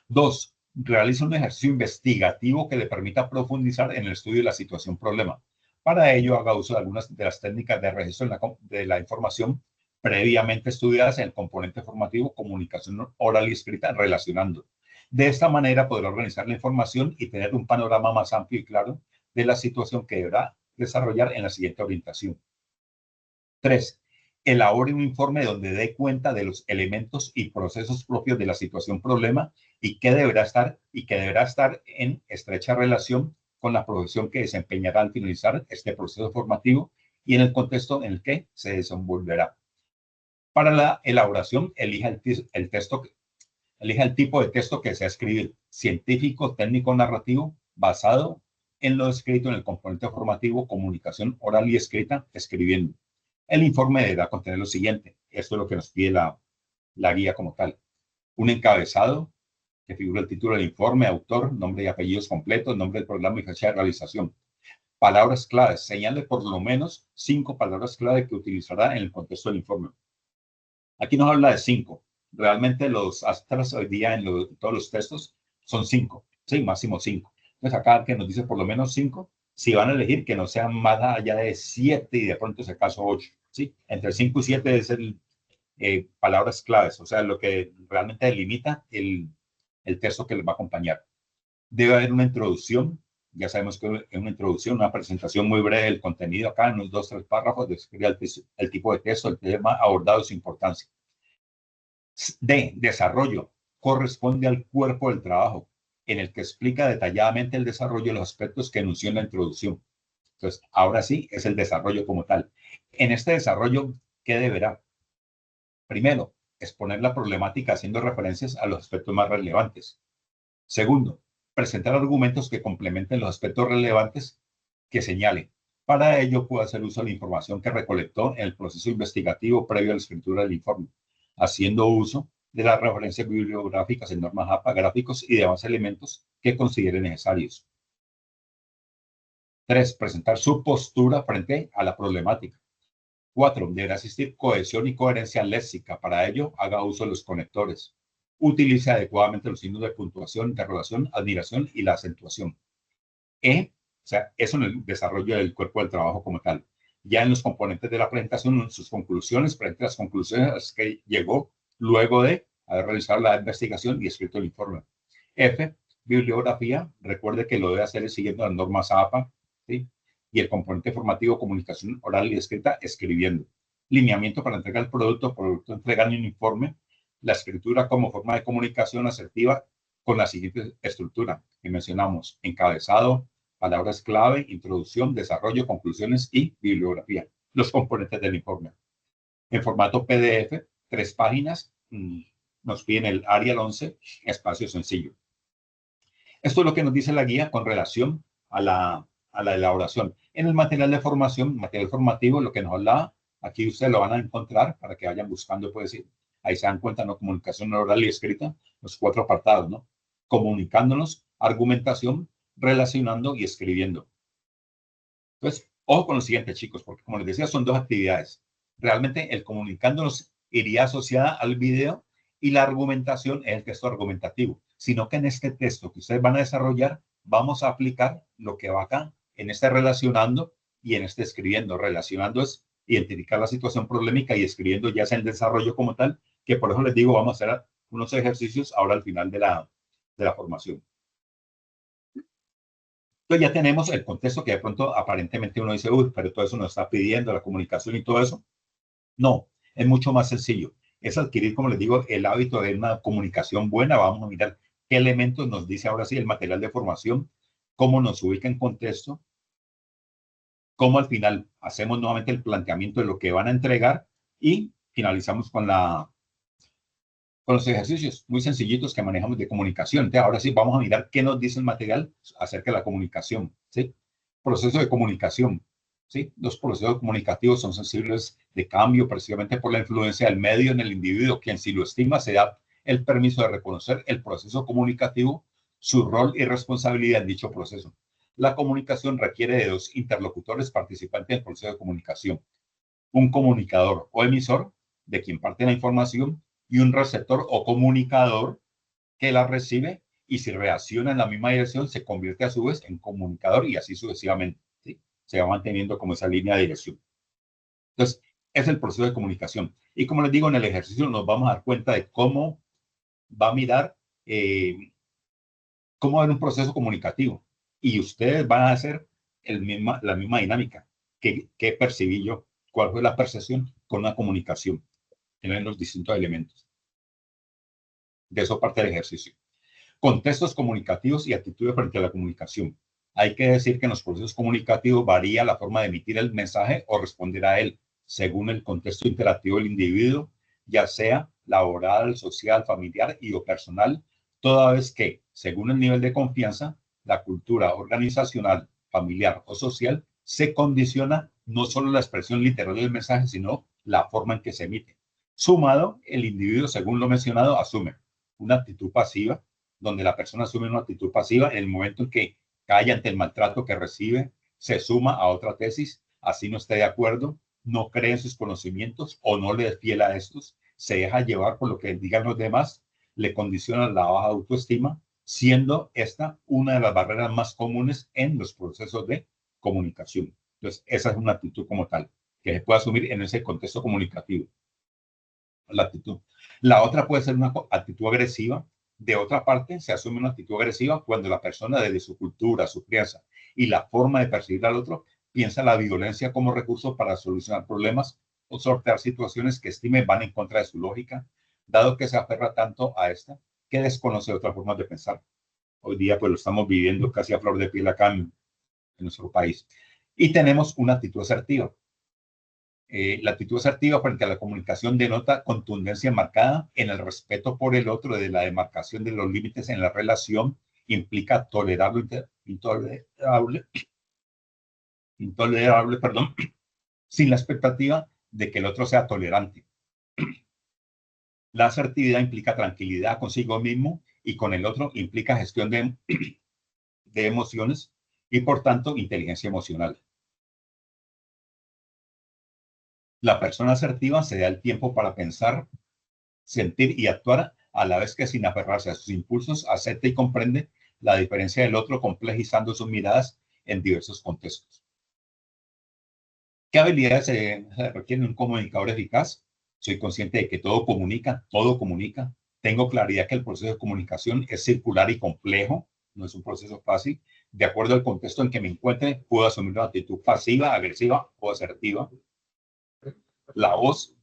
2, realiza un ejercicio investigativo que le permita profundizar en el estudio de la situación problema. Para ello, haga uso de algunas de las técnicas de registro de la información previamente estudiadas en el componente formativo, comunicación oral y escrita, relacionando. De esta manera podrá organizar la información y tener un panorama más amplio y claro de la situación que deberá desarrollar en la siguiente orientación. 3. Elabore un informe donde dé cuenta de los elementos y procesos propios de la situación problema y que deberá estar en estrecha relación con la profesión que desempeñará al finalizar este proceso formativo y en el contexto en el que se desenvolverá. Para la elaboración, elija el tipo de texto que desea escribir, científico, técnico, narrativo, basado en lo escrito en el componente formativo, comunicación oral y escrita, escribiendo. El informe deberá contener lo siguiente. Esto es lo que nos pide la guía como tal. Un encabezado que figura el título del informe, autor, nombre y apellidos completos, nombre del programa y fecha de realización. Palabras claves. Señale por lo menos 5 palabras clave que utilizará en el contexto del informe. Aquí nos habla de 5. Realmente los astras hoy día en todos los textos son 5. Sí, máximo 5. Entonces acá que nos dice por lo menos 5, si van a elegir que no sean más allá de 7 y de pronto si acaso 8. ¿Sí? Entre 5 y 7 es palabras claves, o sea, lo que realmente delimita el texto que les va a acompañar. Debe haber una introducción, ya sabemos que es una introducción, una presentación muy breve del contenido acá, en unos 2 o 3 párrafos, describe el tipo de texto, el tema abordado y su importancia. D, desarrollo, corresponde al cuerpo del trabajo, en el que explica detalladamente el desarrollo de los aspectos que enunció en la introducción. Entonces, ahora sí, es el desarrollo como tal. En este desarrollo, ¿qué deberá? Primero, exponer la problemática haciendo referencias a los aspectos más relevantes. Segundo, presentar argumentos que complementen los aspectos relevantes que señale. Para ello, puede hacer uso de la información que recolectó en el proceso investigativo previo a la escritura del informe, haciendo uso de las referencias bibliográficas en normas APA, gráficos y demás elementos que considere necesarios. 3. Presentar su postura frente a la problemática. 4. Deberá existir cohesión y coherencia léxica. Para ello, haga uso de los conectores. Utilice adecuadamente los signos de puntuación, interrogación, admiración y la acentuación. O sea, eso en el desarrollo del cuerpo del trabajo como tal. Ya en los componentes de la presentación, en sus conclusiones, frente a las conclusiones a las que llegó luego de haber realizado la investigación y escrito el informe. F, bibliografía. Recuerde que lo debe hacer siguiendo las normas APA, ¿sí? Y el componente formativo, comunicación oral y escrita, escribiendo. Lineamiento para entregar el producto entregar un informe. La escritura como forma de comunicación asertiva con la siguiente estructura que mencionamos: encabezado, palabras clave, introducción, desarrollo, conclusiones y bibliografía. Los componentes del informe. En formato PDF, 3 páginas, nos piden el Arial 11, espacio sencillo. Esto es lo que nos dice la guía con relación a la elaboración. En el material de formación, material formativo, lo que nos hablaba, aquí ustedes lo van a encontrar para que vayan buscando, puede decir. Ahí se dan cuenta, ¿no? Comunicación oral y escrita, los 4 apartados, ¿no? Comunicándonos, argumentación, relacionando y escribiendo. Entonces, ojo con lo siguiente, chicos, porque como les decía, son 2 actividades. Realmente el comunicándonos iría asociada al video y la argumentación es el texto argumentativo, sino que en este texto que ustedes van a desarrollar, vamos a aplicar lo que va acá, en este relacionando y en este escribiendo. Relacionando es identificar la situación problemática y escribiendo ya es el desarrollo como tal, que por eso les digo, vamos a hacer unos ejercicios ahora al final de la formación. Entonces ya tenemos el contexto que de pronto aparentemente uno dice, uy, pero todo eso nos está pidiendo, la comunicación y todo eso. No, es mucho más sencillo. Es adquirir, como les digo, el hábito de una comunicación buena. Vamos a mirar qué elementos nos dice ahora sí el material de formación, cómo nos ubica en contexto, cómo al final hacemos nuevamente el planteamiento de lo que van a entregar Y finalizamos con los ejercicios muy sencillitos que manejamos de comunicación. Entonces, ahora sí, vamos a mirar qué nos dice el material acerca de la comunicación, ¿sí? Proceso de comunicación, ¿sí? Los procesos comunicativos son sensibles de cambio precisamente por la influencia del medio en el individuo, quien si lo estima se da el permiso de reconocer el proceso comunicativo, su rol y responsabilidad en dicho proceso. La comunicación requiere de dos interlocutores participantes del proceso de comunicación: un comunicador o emisor, de quien parte la información, y un receptor o comunicador que la recibe, y si reacciona en la misma dirección se convierte a su vez en comunicador, y así sucesivamente, ¿sí? Se va manteniendo como esa línea de dirección. Entonces, es el proceso de comunicación. Y como les digo, en el ejercicio nos vamos a dar cuenta de cómo va a mirar, cómo va a haber un proceso comunicativo. Y ustedes van a hacer la misma dinámica. ¿Qué percibí yo? ¿Cuál fue la percepción con una comunicación? Tienen los distintos elementos. De eso parte el ejercicio. Contextos comunicativos y actitudes frente a la comunicación. Hay que decir que en los procesos comunicativos varía la forma de emitir el mensaje o responder a él, según el contexto interactivo del individuo, ya sea laboral, social, familiar y o personal, toda vez que, según el nivel de confianza, la cultura organizacional, familiar o social se condiciona no solo la expresión literal del mensaje, sino la forma en que se emite. Sumado, el individuo, según lo mencionado, asume una actitud pasiva, donde la persona asume una actitud pasiva en el momento en que cae ante el maltrato que recibe, se suma a otra tesis, así no esté de acuerdo, no cree en sus conocimientos o no le es fiel a estos, se deja llevar por lo que digan los demás, le condiciona la baja autoestima, siendo esta una de las barreras más comunes en los procesos de comunicación. Entonces, esa es una actitud como tal, que se puede asumir en ese contexto comunicativo. La actitud. La otra puede ser una actitud agresiva. De otra parte, se asume una actitud agresiva cuando la persona, desde su cultura, su crianza y la forma de percibir al otro, piensa la violencia como recurso para solucionar problemas o sortear situaciones que estime van en contra de su lógica, dado que se aferra tanto a esta que desconoce otras formas de pensar. Hoy día, pues lo estamos viviendo casi a flor de piel acá en nuestro país. Y tenemos una actitud asertiva. La actitud asertiva frente a la comunicación denota contundencia marcada en el respeto por el otro, de la demarcación de los límites en la relación, implica tolerar lo intolerable, perdón, sin la expectativa de que el otro sea tolerante. La asertividad implica tranquilidad consigo mismo y con el otro, implica gestión de emociones y por tanto inteligencia emocional. La persona asertiva se da el tiempo para pensar, sentir y actuar, a la vez que, sin aferrarse a sus impulsos, acepta y comprende la diferencia del otro, complejizando sus miradas en diversos contextos. ¿Qué habilidades se requieren un comunicador eficaz? Soy consciente de que todo comunica, todo comunica. Tengo claridad que el proceso de comunicación es circular y complejo, no es un proceso fácil. De acuerdo al contexto en que me encuentre, puedo asumir una actitud pasiva, agresiva o asertiva. La voz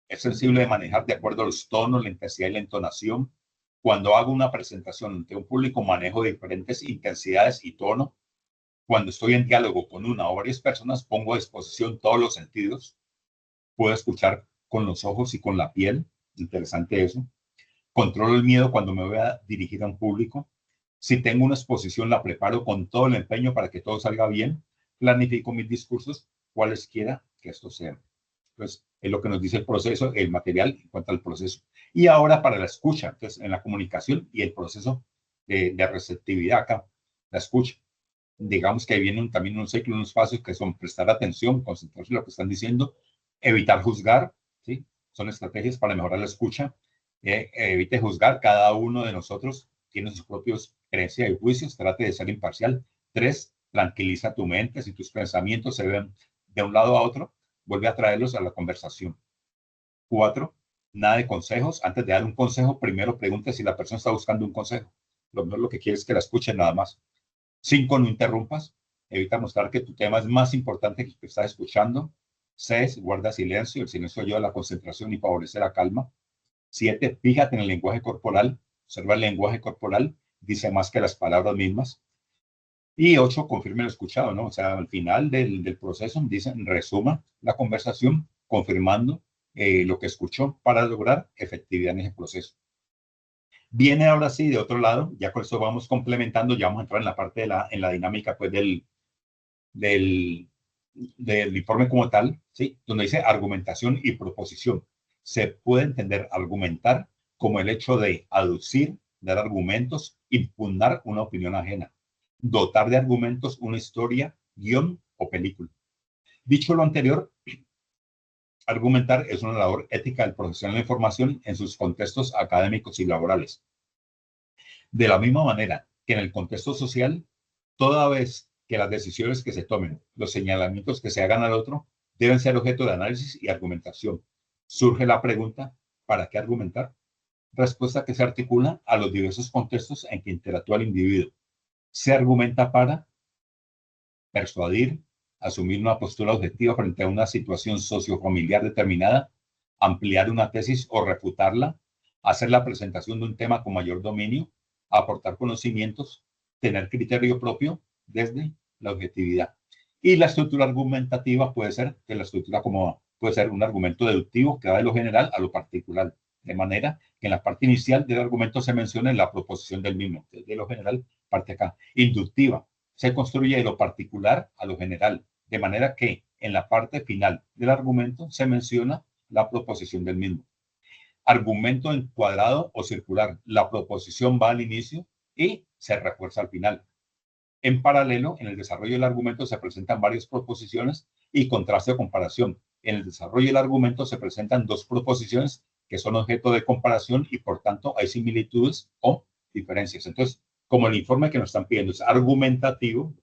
es sensible de manejar de acuerdo a los tonos, la intensidad y la entonación. Cuando hago una presentación ante un público, manejo diferentes intensidades y tono. Cuando estoy en diálogo con una o varias personas, pongo a disposición todos los sentidos. Puedo escuchar con los ojos y con la piel. Interesante eso. Controlo el miedo cuando me voy a dirigir a un público. Si tengo una exposición, la preparo con todo el empeño para que todo salga bien. Planifico mis discursos, cualesquiera que estos sean. Entonces, es lo que nos dice el proceso, el material en cuanto al proceso. Y ahora para la escucha, entonces, en la comunicación y el proceso de receptividad acá, la escucha. Digamos que vienen también unos ciclos, unos pasos que son prestar atención, concentrarse en lo que están diciendo, evitar juzgar, ¿sí? Son estrategias para mejorar la escucha. Evite juzgar, cada uno de nosotros tiene sus propios creencias y juicios, trate de ser imparcial. 3, tranquiliza tu mente. Si tus pensamientos se ven de un lado a otro, vuelve a traerlos a la conversación. 4, nada de consejos. Antes de dar un consejo, primero pregunte si la persona está buscando un consejo. Lo que quiere es que la escuchen nada más. 5, no interrumpas. Evita mostrar que tu tema es más importante que el que estás escuchando. 6, guarda silencio. El silencio ayuda a la concentración y favorece la calma. 7, fíjate en el lenguaje corporal. Observa el lenguaje corporal. Dice más que las palabras mismas. Y 8, confirme lo escuchado, ¿no? O sea, al final del proceso, dicen, resuma la conversación confirmando lo que escuchó para lograr efectividad en ese proceso. Viene ahora sí, de otro lado, ya con eso vamos complementando, ya vamos a entrar en la parte en la dinámica pues del informe como tal, ¿sí? Donde dice argumentación y proposición. Se puede entender argumentar como el hecho de aducir, dar argumentos, impugnar una opinión ajena, dotar de argumentos una historia, guión o película. Dicho lo anterior, argumentar es una labor ética del profesional de la información en sus contextos académicos y laborales. De la misma manera que en el contexto social, toda vez que las decisiones que se tomen, los señalamientos que se hagan al otro, deben ser objeto de análisis y argumentación. Surge la pregunta, ¿para qué argumentar? Respuesta que se articula a los diversos contextos en que interactúa el individuo. Se argumenta para persuadir, asumir una postura objetiva frente a una situación sociofamiliar determinada, ampliar una tesis o refutarla, hacer la presentación de un tema con mayor dominio, aportar conocimientos, tener criterio propio desde la objetividad. Y la estructura argumentativa puede ser puede ser un argumento deductivo que va de lo general a lo particular, de manera que en la parte inicial del argumento se mencione la proposición del mismo, de lo general, parte acá. Inductiva, se construye de lo particular a lo general, de manera que en la parte final del argumento se menciona la proposición del mismo. Argumento encuadrado o circular, la proposición va al inicio y se refuerza al final. En paralelo, en el desarrollo del argumento se presentan varias proposiciones y contraste o comparación. En el desarrollo del argumento se presentan dos proposiciones que son objeto de comparación y por tanto hay similitudes o diferencias. Entonces, como el informe que nos están pidiendo es argumentativo,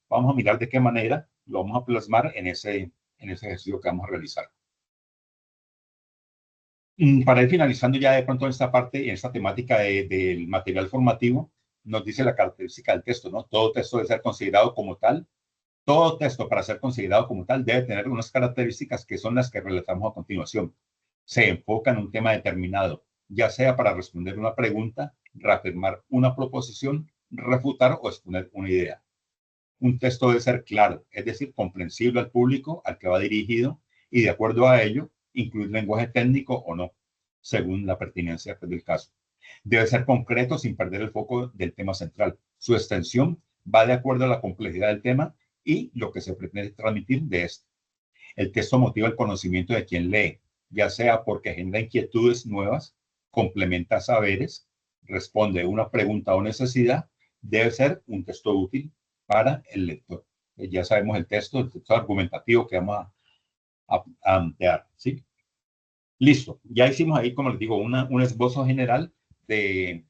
vamos a mirar de qué manera lo vamos a plasmar en ese ejercicio que vamos a realizar. Para ir finalizando ya de pronto en esta parte, en esta temática del material formativo, nos dice la característica del texto, ¿no? Todo texto debe ser considerado como tal. Todo texto, para ser considerado como tal, debe tener unas características que son las que relatamos a continuación. Se enfoca en un tema determinado, ya sea para responder una pregunta, reafirmar una proposición, refutar o exponer una idea. Un texto debe ser claro, es decir, comprensible al público al que va dirigido y de acuerdo a ello, incluir lenguaje técnico o no, según la pertinencia del caso. Debe ser concreto sin perder el foco del tema central. Su extensión va de acuerdo a la complejidad del tema y lo que se pretende transmitir de este. El texto motiva el conocimiento de quien lee, ya sea porque genera inquietudes nuevas, complementa saberes, responde a una pregunta o necesidad, debe ser un texto útil para el lector. Ya sabemos el texto argumentativo que vamos a plantear, ¿sí? Listo, ya hicimos ahí, como les digo, un esbozo general de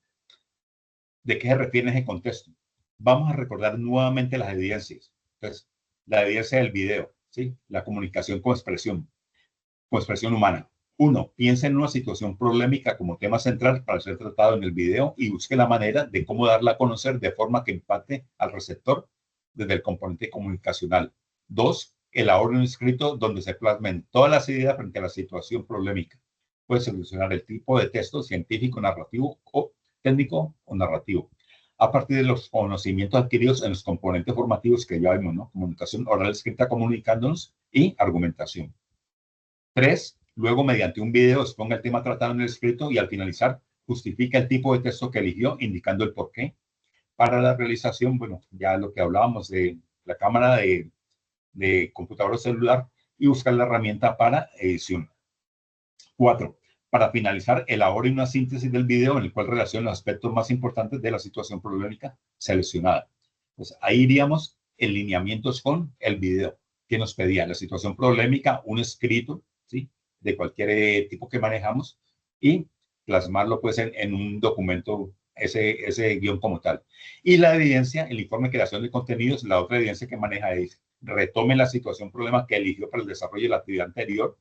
qué se refiere ese contexto. Vamos a recordar nuevamente las evidencias. Entonces, la evidencia del video, ¿sí? La comunicación con expresión humana. 1. Piensa en una situación problemática como tema central para ser tratado en el video y busque la manera de cómo darla a conocer de forma que impacte al receptor desde el componente comunicacional. 2. Elabora un escrito donde se plasmen todas las ideas frente a la situación problemática. Puede seleccionar el tipo de texto científico, narrativo o técnico o narrativo, a partir de los conocimientos adquiridos en los componentes formativos que ya vimos, ¿no? Comunicación oral, escrita, comunicándonos y argumentación. 3. Luego, mediante un video, exponga el tema tratado en el escrito y al finalizar, justifica el tipo de texto que eligió, indicando el porqué. Para la realización, bueno, ya lo que hablábamos de la cámara de computador o celular y buscar la herramienta para edición. 4. Para finalizar, elabore una síntesis del video en el cual relaciona los aspectos más importantes de la situación problemática seleccionada. Pues ahí iríamos en lineamientos con el video que nos pedía la situación problemática, un escrito, ¿sí? De cualquier tipo que manejamos y plasmarlo pues en un documento, ese guión como tal. Y la evidencia, el informe de creación de contenidos, la otra evidencia que maneja es retome la situación problema que eligió para el desarrollo de la actividad anterior,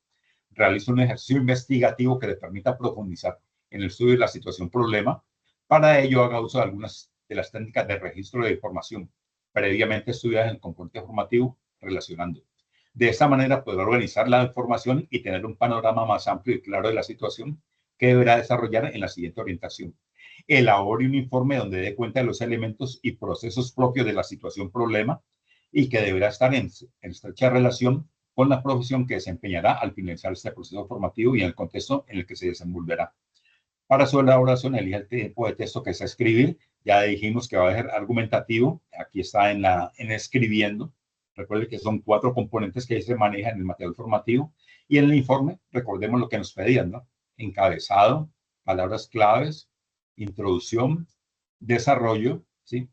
realiza un ejercicio investigativo que le permita profundizar en el estudio de la situación problema. Para ello haga uso de algunas de las técnicas de registro de información previamente estudiadas en el componente formativo relacionando. De esta manera podrá organizar la información y tener un panorama más amplio y claro de la situación que deberá desarrollar en la siguiente orientación. Elabore un informe donde dé cuenta de los elementos y procesos propios de la situación problema y que deberá estar en estrecha relación con la profesión que desempeñará al finalizar este proceso formativo y en el contexto en el que se desenvolverá. Para su elaboración, elija el tipo de texto que se escribe. Ya dijimos que va a ser argumentativo. Aquí está en escribiendo. Recuerde que son 4 componentes que se manejan en el material formativo. Y en el informe, recordemos lo que nos pedían, ¿no? Encabezado, palabras claves, introducción, desarrollo, ¿sí?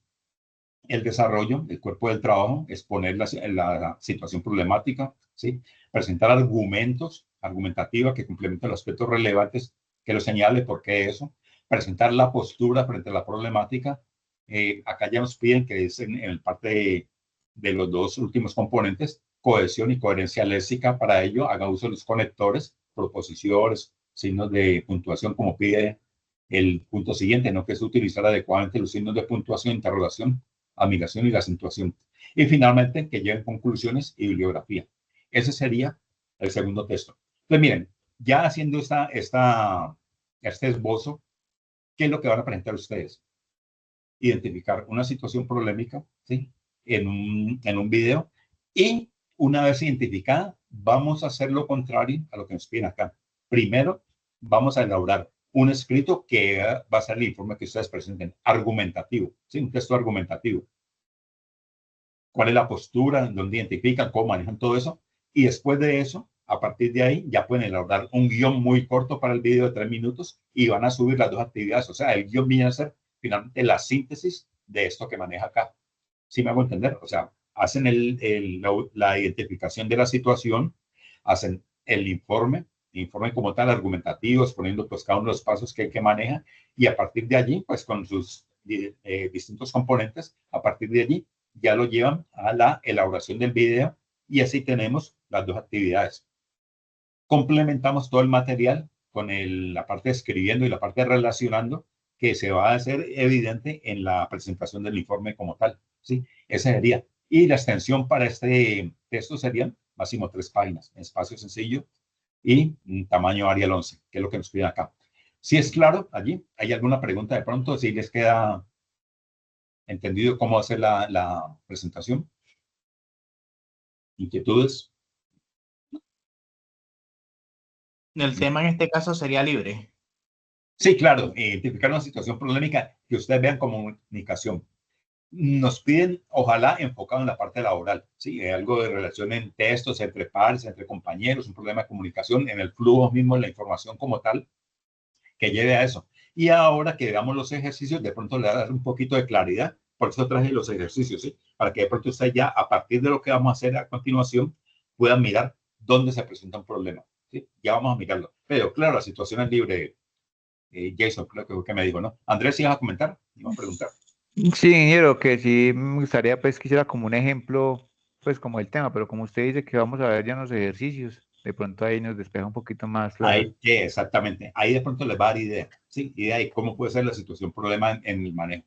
El desarrollo, el cuerpo del trabajo, exponer la situación problemática, ¿sí? Presentar argumentos, argumentativa que complementen los aspectos relevantes que lo señale por qué eso, presentar la postura frente a la problemática. Acá ya nos piden que es en el parte de los 2 últimos componentes, cohesión y coherencia léxica. Para ello, haga uso de los conectores, proposiciones, signos de puntuación, como pide el punto siguiente, ¿no? Que es utilizar adecuadamente los signos de puntuación, interrogación, admiración y la acentuación. Y finalmente, que lleven conclusiones y bibliografía. Ese sería el segundo texto. Entonces, miren, ya haciendo este esbozo, ¿qué es lo que van a presentar ustedes? Identificar una situación problemática, ¿sí? En un video, y una vez identificada, vamos a hacer lo contrario a lo que nos piden acá. Primero, vamos a elaborar un escrito que va a ser el informe que ustedes presenten, argumentativo, ¿sí? Un texto argumentativo. ¿Cuál es la postura? ¿Dónde identifican? ¿Cómo manejan todo eso? Y después de eso, a partir de ahí, ya pueden elaborar un guión muy corto para el video de 3 minutos y van a subir las 2 actividades. O sea, el guión viene a ser finalmente la síntesis de esto que maneja acá. ¿Sí me hago entender? O sea, hacen la identificación de la situación, hacen el informe como tal, argumentativo, exponiendo pues cada uno de los pasos que maneja, y a partir de allí, pues con sus distintos componentes, a partir de allí ya lo llevan a la elaboración del video, y así tenemos las 2 actividades. Complementamos todo el material con la parte de escribiendo y la parte de relacionando, que se va a hacer evidente en la presentación del informe como tal, ¿sí? Ese sería. Y la extensión para este texto serían máximo 3 páginas, en espacio sencillo y tamaño Arial 11, que es lo que nos piden acá. Si es claro allí, ¿hay alguna pregunta de pronto? Si les queda entendido cómo hacer la presentación. ¿Inquietudes? El tema en este caso sería libre. Sí, claro, identificar una situación problemática que ustedes vean como comunicación. Nos piden, ojalá, enfocado en la parte laboral, ¿sí? Algo de relación en textos, entre pares, entre compañeros, un problema de comunicación, en el flujo mismo de la información como tal, que lleve a eso. Y ahora que veamos los ejercicios, de pronto le da un poquito de claridad, por eso traje los ejercicios, ¿sí? Para que de pronto usted ya, a partir de lo que vamos a hacer a continuación, puedan mirar dónde se presenta un problema, ¿sí? Ya vamos a mirarlo. Pero claro, la situación es libre. Jason, creo que fue que me dijo, ¿no? Andrés, ¿sí ibas a comentar? Iba a preguntar. Sí, ingeniero, que sí me gustaría, pues, quisiera como un ejemplo, pues, como el tema, pero como usted dice que vamos a ver ya en los ejercicios, de pronto ahí nos despeja un poquito más la... Ahí, exactamente. Ahí de pronto les va a dar idea, ¿sí? Idea de cómo puede ser la situación, problema en el manejo.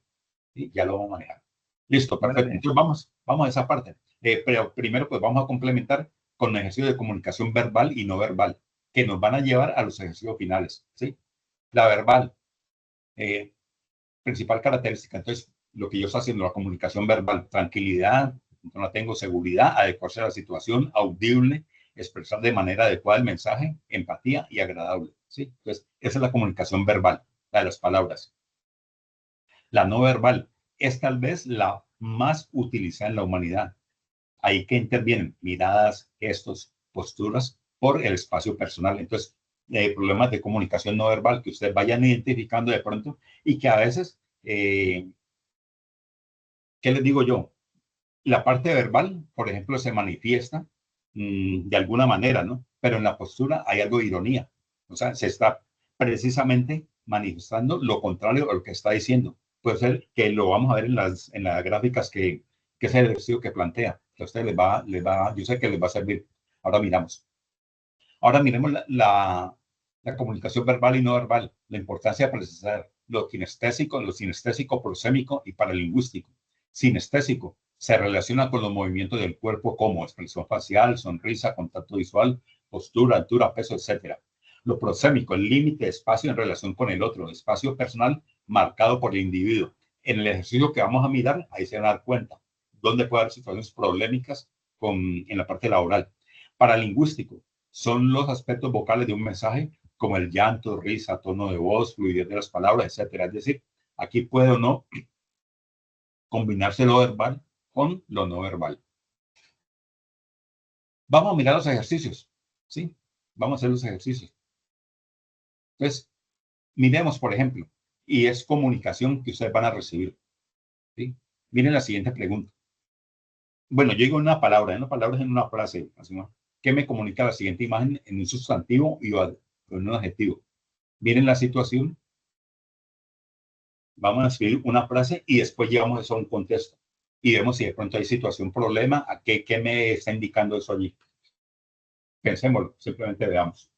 ¿Sí? Ya lo vamos a manejar. Listo, perfecto. Bueno, Entonces vamos a esa parte. Pero primero, pues vamos a complementar con ejercicios de comunicación verbal y no verbal, que nos van a llevar a los ejercicios finales, ¿sí? La verbal, principal característica. Entonces, lo que yo estoy haciendo, la comunicación verbal, tranquilidad, no la tengo, seguridad, adecuarse a la situación, audible, expresar de manera adecuada el mensaje, empatía y agradable, ¿sí? Entonces, esa es la comunicación verbal, la de las palabras. La no verbal es tal vez la más utilizada en la humanidad. Ahí que intervienen miradas, gestos, posturas por el espacio personal. Entonces, problemas de comunicación no verbal que ustedes vayan identificando de pronto y que a veces, ¿qué les digo yo? La parte verbal, por ejemplo, se manifiesta de alguna manera, ¿no? Pero en la postura hay algo de ironía. O sea, se está precisamente manifestando lo contrario a lo que está diciendo. Puede ser que lo vamos a ver en las gráficas que es el ejercicio que plantea. Que a ustedes yo sé que les va a servir. Ahora miramos. Ahora miremos la comunicación verbal y no verbal, la importancia de precisar lo sinestésico, prosémico y paralingüístico. Sinestésico se relaciona con los movimientos del cuerpo como expresión facial, sonrisa, contacto visual, postura, altura, peso, etc. Lo prosémico, el límite de espacio en relación con el otro, espacio personal marcado por el individuo. En el ejercicio que vamos a mirar, ahí se van a dar cuenta dónde puede haber situaciones problemáticas en la parte laboral. Paralingüístico son los aspectos vocales de un mensaje, como el llanto, risa, tono de voz, fluidez de las palabras, etcétera. Es decir, aquí puede o no combinarse lo verbal con lo no verbal. Vamos a mirar los ejercicios, ¿sí? Vamos a hacer los ejercicios. Entonces, miremos, por ejemplo, y es comunicación que ustedes van a recibir, ¿sí? Miren la siguiente pregunta. Bueno, yo digo una palabra es en una frase, así, ¿no? ¿Qué me comunica la siguiente imagen en un sustantivo y en un adjetivo? Miren la situación. Vamos a escribir una frase y después llevamos eso a un contexto. Y vemos si de pronto hay situación, problema, ¿qué me está indicando eso allí? Pensémoslo, simplemente veamos.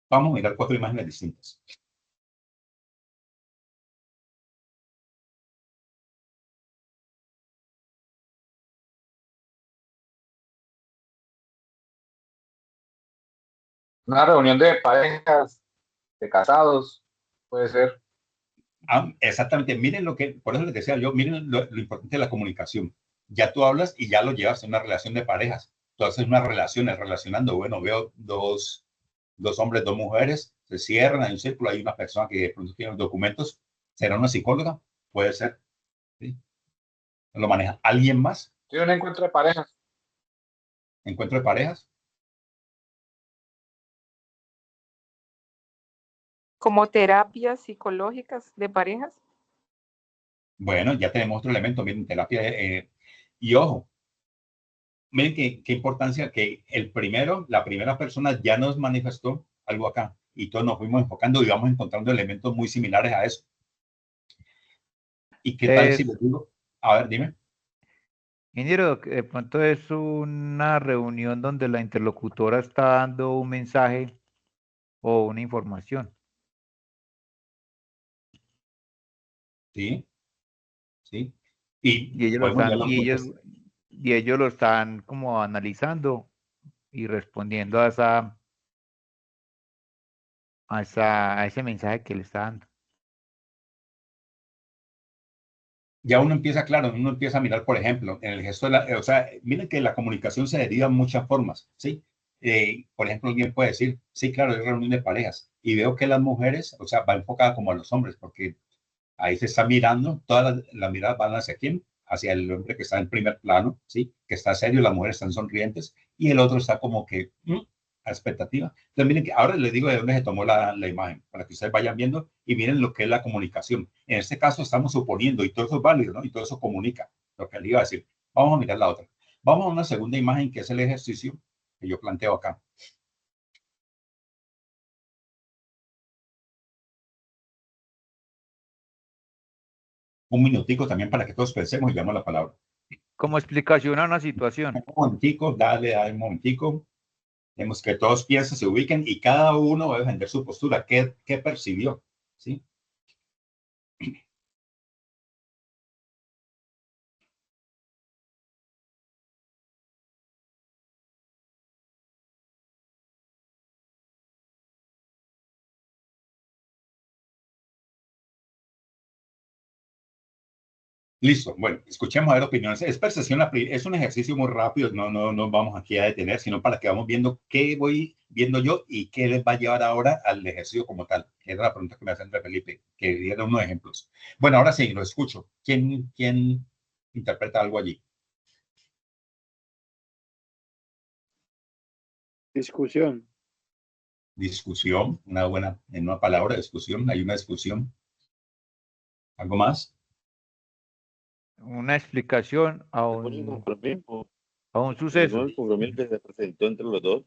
Vamos a mirar 4 imágenes distintas. Una reunión de parejas, de casados, puede ser. Exactamente, miren por eso les decía yo, miren lo importante de la comunicación. Ya tú hablas y ya lo llevas en una relación de parejas. Tú haces unas relaciones, relacionando, bueno, veo dos hombres, 2 mujeres, se cierran, hay un círculo, hay una persona que de pronto tiene documentos, ¿será una psicóloga? Puede ser, ¿sí? ¿Lo maneja alguien más? Sí, un encuentro de parejas. ¿Encuentro de parejas? ¿Como terapias psicológicas de parejas? Bueno, ya tenemos otro elemento, miren, terapia, y ojo, miren qué importancia que la primera persona ya nos manifestó algo acá y todos nos fuimos enfocando y vamos encontrando elementos muy similares a eso. ¿Y qué tal si les digo? A ver, dime. Ingeniero, de pronto es una reunión donde la interlocutora está dando un mensaje o una información. Sí, sí. Y ellos lo podemos están, llevarlo a un contexto. y ellos lo están como analizando y respondiendo a ese mensaje que le está dando. Ya uno empieza, claro, uno empieza a mirar, por ejemplo, en el gesto o sea, miren que la comunicación se deriva en muchas formas, ¿sí? Por ejemplo, alguien puede decir, sí, claro, es reunión de parejas, y veo que las mujeres, o sea, va enfocada como a los hombres, porque ahí se está mirando, todas las miradas van hacia quién, hacia el hombre que está en primer plano, ¿sí? Que está serio, las mujeres están sonrientes, y el otro está como que a expectativa. Entonces, miren que ahora les digo de dónde se tomó la imagen, para que ustedes vayan viendo y miren lo que es la comunicación. En este caso estamos suponiendo, y todo eso es válido, ¿no? Y todo eso comunica, lo que le iba a decir. Vamos a mirar la otra. Vamos a una segunda imagen, que es el ejercicio que yo planteo acá. Un minutico también para que todos pensemos y veamos la palabra. Como explicación a una situación. Un momentico, dale un momentico. Tenemos que todos piensen, se ubiquen y cada uno va a defender su postura. ¿Qué percibió? ¿Sí? Listo. Bueno, escuchemos a ver opiniones. Es percepción, es un ejercicio muy rápido. No vamos aquí a detener, sino para que vamos viendo qué voy viendo yo y qué les va a llevar ahora al ejercicio como tal. Que era la pregunta que me hacen de Felipe, que diera unos ejemplos. Bueno, ahora sí, lo escucho. ¿Quién interpreta algo allí? Discusión. Discusión, en una palabra, discusión. Hay una discusión. ¿Algo más? Una explicación a Un un suceso. suceso. Un compromiso que se presentó entre los dos.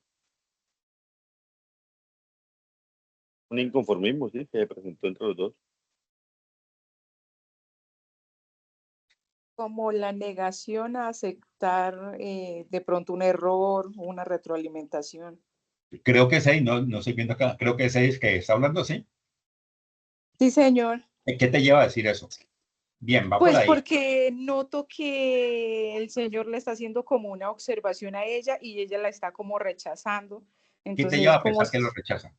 Un inconformismo, sí, que se presentó entre los dos. Como la negación a aceptar de pronto un error, una retroalimentación. Creo que 6, no estoy viendo acá. Creo que 6 que está hablando, ¿sí? Sí, señor. ¿Qué te lleva a decir eso? Bien, va por Pues ahí. porque noto que el señor le está haciendo como una observación a ella y ella la está como rechazando. ¿Qué te Entonces, lleva a pensar que lo rechaza?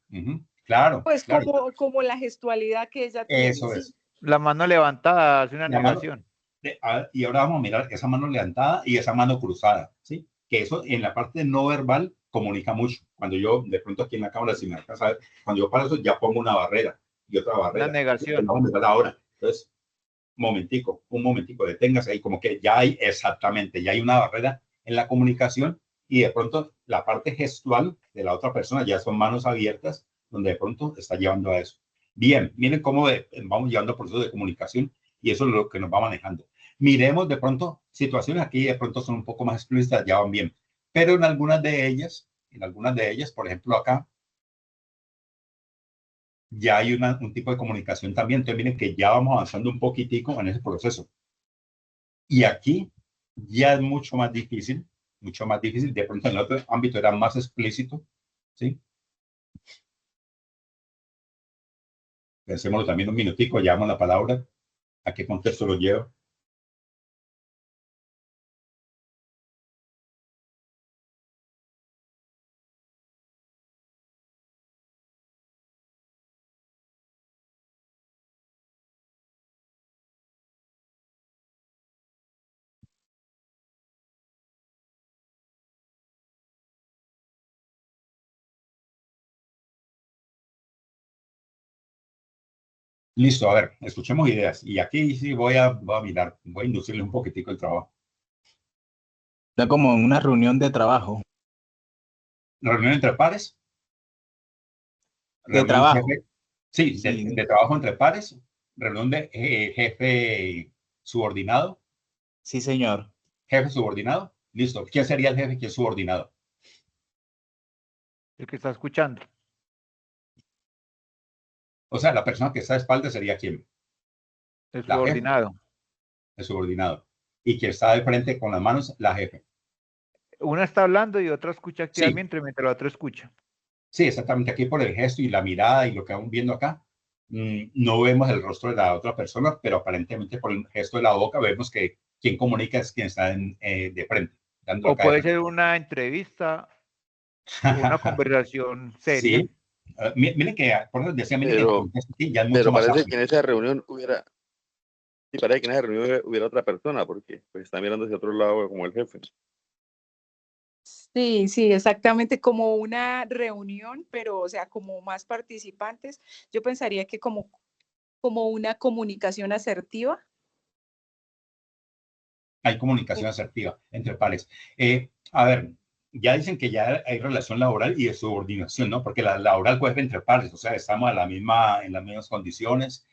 Claro, pues claro. como la gestualidad que ella tiene. Eso ¿sí? es. La mano levantada hace una La mano, negación. y ahora vamos a mirar esa mano levantada y esa mano cruzada, ¿sí? que eso en la parte no verbal comunica mucho. Cuando yo, de pronto aquí en la cámara, si me alcanza a ver, cuando yo para eso ya pongo una barrera y otra barrera. Una negación. No, ahora. Entonces, un momentico, deténgase ahí, como que ya hay exactamente, ya hay una barrera en la comunicación y de pronto la parte gestual de la otra persona ya son manos abiertas, donde de pronto está llevando a eso. Bien, miren cómo vamos llevando procesos de comunicación y eso es lo que nos va manejando. Miremos de pronto situaciones aquí de pronto son un poco más explícitas, ya van bien, pero en algunas de ellas, por ejemplo acá, ya hay un tipo de comunicación también. Entonces miren que ya vamos avanzando un poquitico en ese proceso. Y aquí ya es mucho más difícil, mucho más difícil. De pronto en el otro ámbito era más explícito, ¿sí? Pensémoslo también un minutico, llevamos la palabra. ¿A qué contexto lo lleva? Listo, a ver, escuchemos ideas. Y aquí sí voy a mirar, voy a inducirle un poquitico el trabajo. Está como en una reunión de trabajo. Reunión entre pares. De trabajo. Jefe, sí, Sí. de trabajo entre pares. Reunión de jefe subordinado. Sí, señor. Jefe subordinado. Listo. ¿Quién sería el jefe? ¿Quién es subordinado? El que está escuchando. O sea, la persona que está de espalda sería quién? El La jefe, subordinado. el subordinado. Y quien está de frente con las manos, la jefe. Una está hablando y otra escucha Sí. activamente mientras la otra escucha. Sí, exactamente. Aquí por el gesto y la mirada y lo que vamos viendo acá, no vemos el rostro de la otra persona, pero aparentemente por el gesto de la boca vemos que quien comunica es quien está de frente. Dando O acá puede ser una entrevista, una conversación seria. Sí. Miren que, por eso decía, miren que el Pero, contexto aquí ya es mucho pero más parece amplio. que en esa reunión hubiera, sí, parece que en esa reunión hubiera otra persona, porque pues está mirando hacia otro lado como el jefe. Sí, sí, exactamente, como una reunión, pero o sea, como más participantes. Yo pensaría que como una comunicación asertiva. Hay comunicación asertiva entre pares. A ver, ya dicen que ya hay relación laboral y de subordinación, ¿no? Porque la laboral puede ser entre pares, o sea, estamos en las mismas condiciones,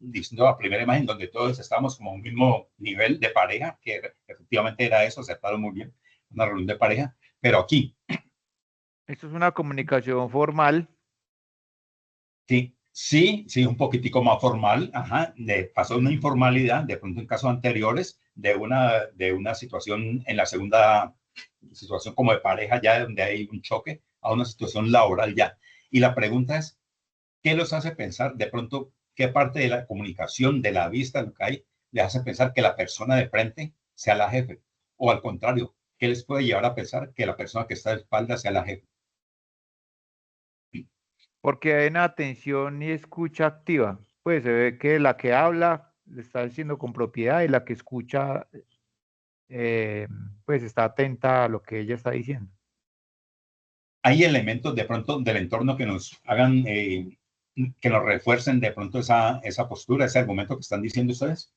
diciendo la primera imagen donde todos estamos como un mismo nivel de pareja, que efectivamente era eso, acertaron muy bien, una reunión de pareja, pero aquí, Esto es una comunicación formal. sí, un poquitico más formal, ajá, pasó una informalidad, de pronto en casos anteriores, de una situación en la segunda situación como de pareja ya donde hay un choque, a una situación laboral ya. Y la pregunta es, ¿qué los hace pensar de pronto qué parte de la comunicación, de la vista, lo que hay, les hace pensar que la persona de frente sea la jefe? O al contrario, ¿qué les puede llevar a pensar que la persona que está de espalda sea la jefe? Porque hay una atención y escucha activa. Pues se ve que la que habla le está diciendo con propiedad y la que escucha pues está atenta a lo que ella está diciendo. Hay elementos de pronto del entorno que nos hagan, que nos refuercen de pronto esa postura, ese argumento que están diciendo ustedes,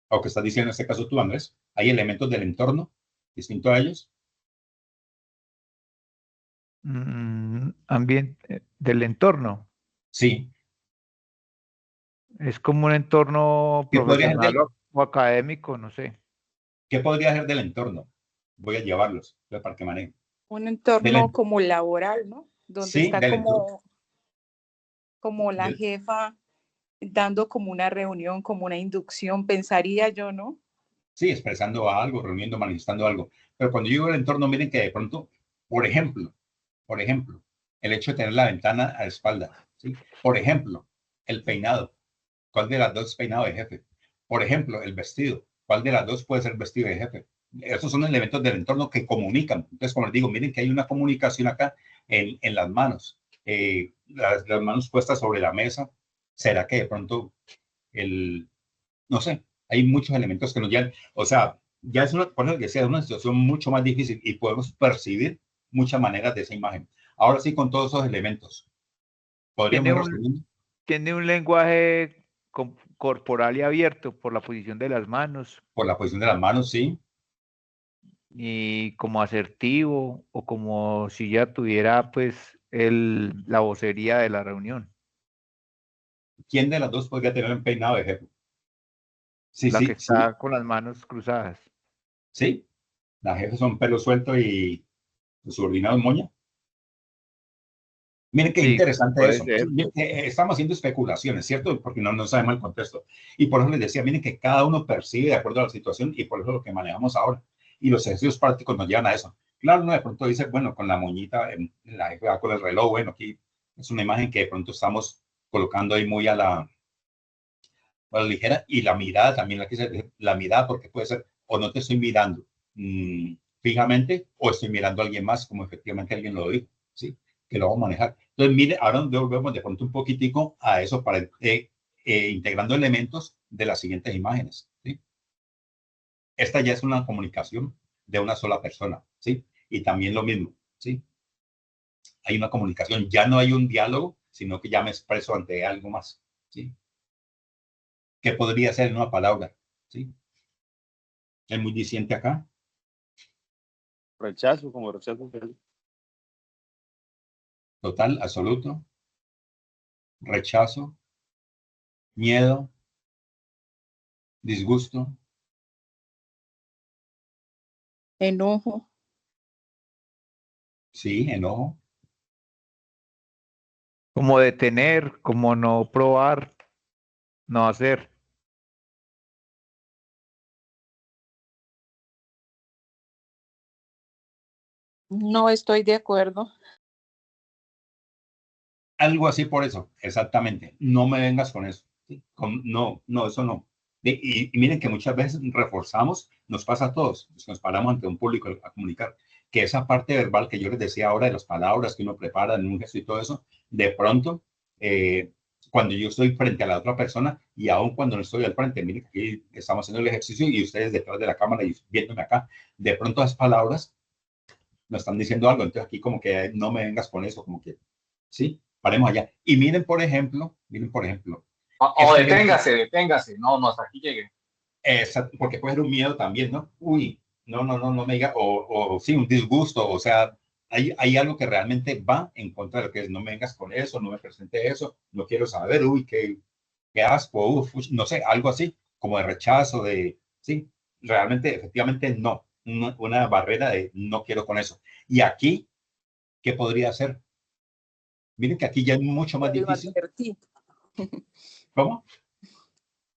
o que estás diciendo en este caso tú, Andrés. Hay elementos del entorno distinto a ellos. Ambiente del entorno. Sí. Es como un entorno ¿Qué podría ser profesional o académico, no sé. ¿Qué podría ser del entorno? Voy a llevarlos para que manejen. Un entorno como laboral, ¿no? Donde Sí, está del entorno. como la jefa dando como una reunión, como una inducción, pensaría yo, ¿no? Sí, expresando algo, reuniendo, manifestando algo. Pero cuando yo digo el entorno, miren que de pronto, por ejemplo, el hecho de tener la ventana a la espalda, ¿sí? Por ejemplo, el peinado. ¿Cuál de las dos es peinado de jefe? Por ejemplo, el vestido. ¿Cuál de las dos puede ser vestido de jefe? Esos son elementos del entorno que comunican. Entonces, como les digo, miren que hay una comunicación acá en las manos. Las manos puestas sobre la mesa. ¿Será que de pronto no sé, hay muchos elementos que nos llevan? O sea, ya es una, por eso que sea, es una situación mucho más difícil y podemos percibir muchas maneras de esa imagen. Ahora sí, con todos esos elementos, podríamos Tiene ir un, resumiendo tiene un lenguaje corporal y abierto por la posición de las manos por la posición de las manos, sí. y como asertivo o como si ya tuviera pues la vocería de la reunión, ¿Quién de las dos podría tener un peinado de jefe? Sí, la que sí, sí, está con las manos cruzadas. sí. Las jefes son pelo suelto y su subordinado es moña. Miren qué Sí, interesante puede eso. Sí, ser. miren, estamos haciendo especulaciones, ¿cierto? Porque no sabemos el contexto. Y por eso les decía, miren que cada uno percibe de acuerdo a la situación y por eso es lo que manejamos ahora. Y los ejercicios prácticos nos llevan a eso. Claro, uno de pronto dice, bueno, con la moñita, la jefe va con el reloj, bueno, aquí es una imagen que de pronto estamos colocando ahí muy a la ligera y la mirada también, la mirada, porque puede ser, o no te estoy mirando fijamente, o estoy mirando a alguien más, como efectivamente alguien lo dijo, ¿sí? Que lo vamos a manejar. Entonces, mire, ahora volvemos de pronto un poquitico a eso para integrando elementos de las siguientes imágenes, ¿sí? Esta ya es una comunicación de una sola persona, ¿sí? Y también lo mismo, ¿sí? Hay una comunicación, ya no hay un diálogo, sino que ya me expreso ante algo más, ¿sí? ¿Qué podría ser en una palabra? ¿Sí? Es muy diciente acá. Rechazo, como rechazo. Total, absoluto, rechazo, miedo, disgusto, Enojo. sí, enojo, Como detener, como no probar, no hacer. No estoy de acuerdo. algo así por eso, exactamente. No me vengas con eso. ¿Sí? No, no, eso no. Y miren que muchas veces reforzamos, nos pasa a todos, nos paramos ante un público a comunicar, que esa parte verbal que yo les decía ahora de las palabras que uno prepara en un gesto y todo eso, de pronto, cuando yo estoy frente a la otra persona y aún cuando no estoy al frente, miren que aquí estamos haciendo el ejercicio y ustedes detrás de la cámara y viéndome acá, de pronto las palabras me están diciendo algo, entonces aquí como que no me vengas con eso, como que, ¿sí? Paremos allá. Y miren, por ejemplo, O deténgase, deténgase. No, no, hasta aquí llegue. porque puede ser un miedo también, ¿no? Uy, no me diga, o sí, un disgusto, o sea, hay algo que realmente va en contra de lo que es, no me vengas con eso, no me presente eso, no quiero saber, uy, qué asco, no sé, algo así, como de rechazo, sí, realmente, efectivamente, no, una barrera de no quiero con eso. Y aquí, ¿qué podría hacer? Miren que aquí ya es mucho más Te lo difícil. advertí. ¿Cómo?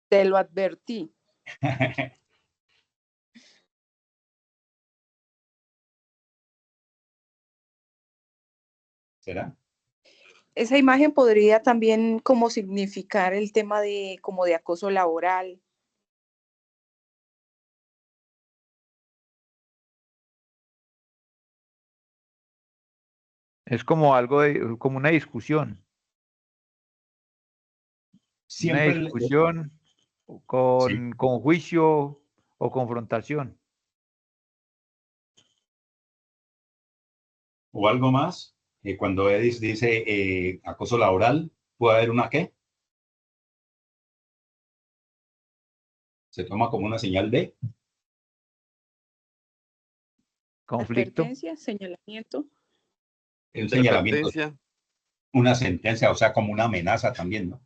Te lo advertí. ¿Será? Esa imagen podría también como significar el tema de como de acoso laboral. Es como algo de, como una discusión Siempre, sí. con juicio o confrontación. O algo más, cuando Edis dice acoso laboral, puede haber una qué, se toma como una señal de Conflicto. Advertencia, señalamiento. un De señalamiento, advertencia. una sentencia, o sea, como una amenaza también, ¿no?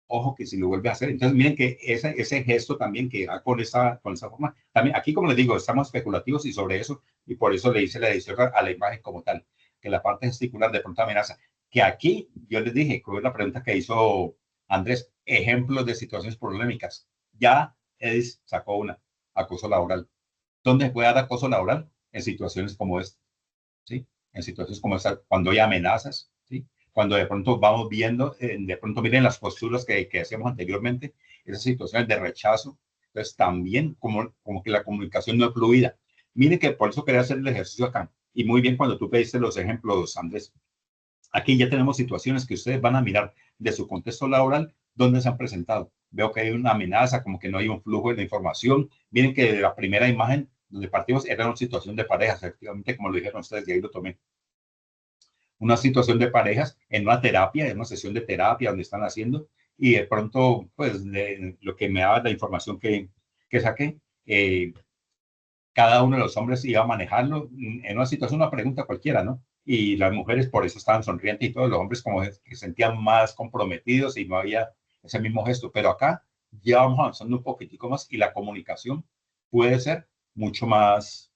Ojo que si lo vuelve a hacer. Entonces, miren que ese gesto también que da con esa forma, también aquí, como les digo, estamos especulativos y sobre eso, y por eso le hice la edición a la imagen como tal, que la parte gesticular de pronto amenaza. Que aquí, yo les dije, que fue la pregunta que hizo Andrés, ejemplos de situaciones polémicas. Ya Edis sacó una, acoso laboral. ¿Dónde se puede dar acoso laboral? En situaciones como esta, ¿sí? En situaciones como esta, cuando hay amenazas, ¿sí? Cuando de pronto vamos viendo, de pronto miren las posturas que hacíamos anteriormente, esas situaciones de rechazo, entonces también como que la comunicación no es fluida. Miren que por eso quería hacer el ejercicio acá, y muy bien cuando tú pediste los ejemplos, Andrés. Aquí ya tenemos situaciones que ustedes van a mirar de su contexto laboral, dónde se han presentado, veo que hay una amenaza, como que no hay un flujo de información. Miren que de la primera imagen donde partimos era una situación de parejas, efectivamente, como lo dijeron ustedes, de ahí lo tomé. Una situación de parejas en una terapia, en una sesión de terapia donde están haciendo, y de pronto, pues, lo que me daba la información que saqué, cada uno de los hombres iba a manejarlo en una situación, una pregunta cualquiera, ¿no? Y las mujeres por eso estaban sonrientes y todos los hombres como que se sentían más comprometidos y no había ese mismo gesto. Pero acá ya vamos avanzando un poquitico más y la comunicación puede ser mucho más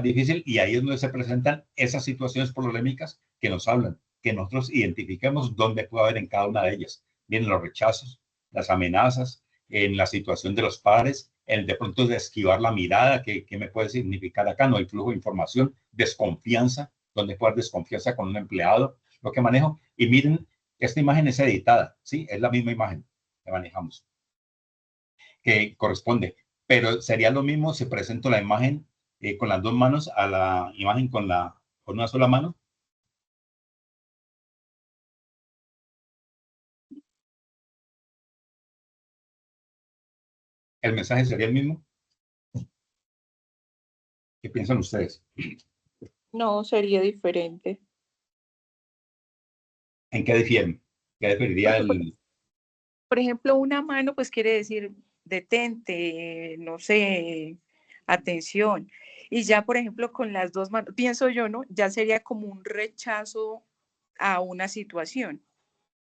difícil, y ahí es donde se presentan esas situaciones polémicas que nos hablan, que nosotros identifiquemos dónde puede haber en cada una de ellas. Vienen los rechazos, las amenazas, en la situación de los padres, el de pronto de esquivar la mirada, que me puede significar acá, no hay flujo de información, desconfianza, donde puede haber desconfianza con un empleado, lo que manejo. Y miren, esta imagen es editada, ¿sí? Es la misma imagen que manejamos, que corresponde, pero sería lo mismo si presento la imagen con las dos manos a la imagen con una sola mano. El mensaje sería el mismo. ¿Qué piensan ustedes? No, sería diferente. ¿En qué difieren? ¿Qué diferiría el...? Por ejemplo, una mano pues quiere decir detente, no sé, atención. Y ya, por ejemplo, con las dos manos, pienso yo, ¿no? Ya sería como un rechazo a una situación.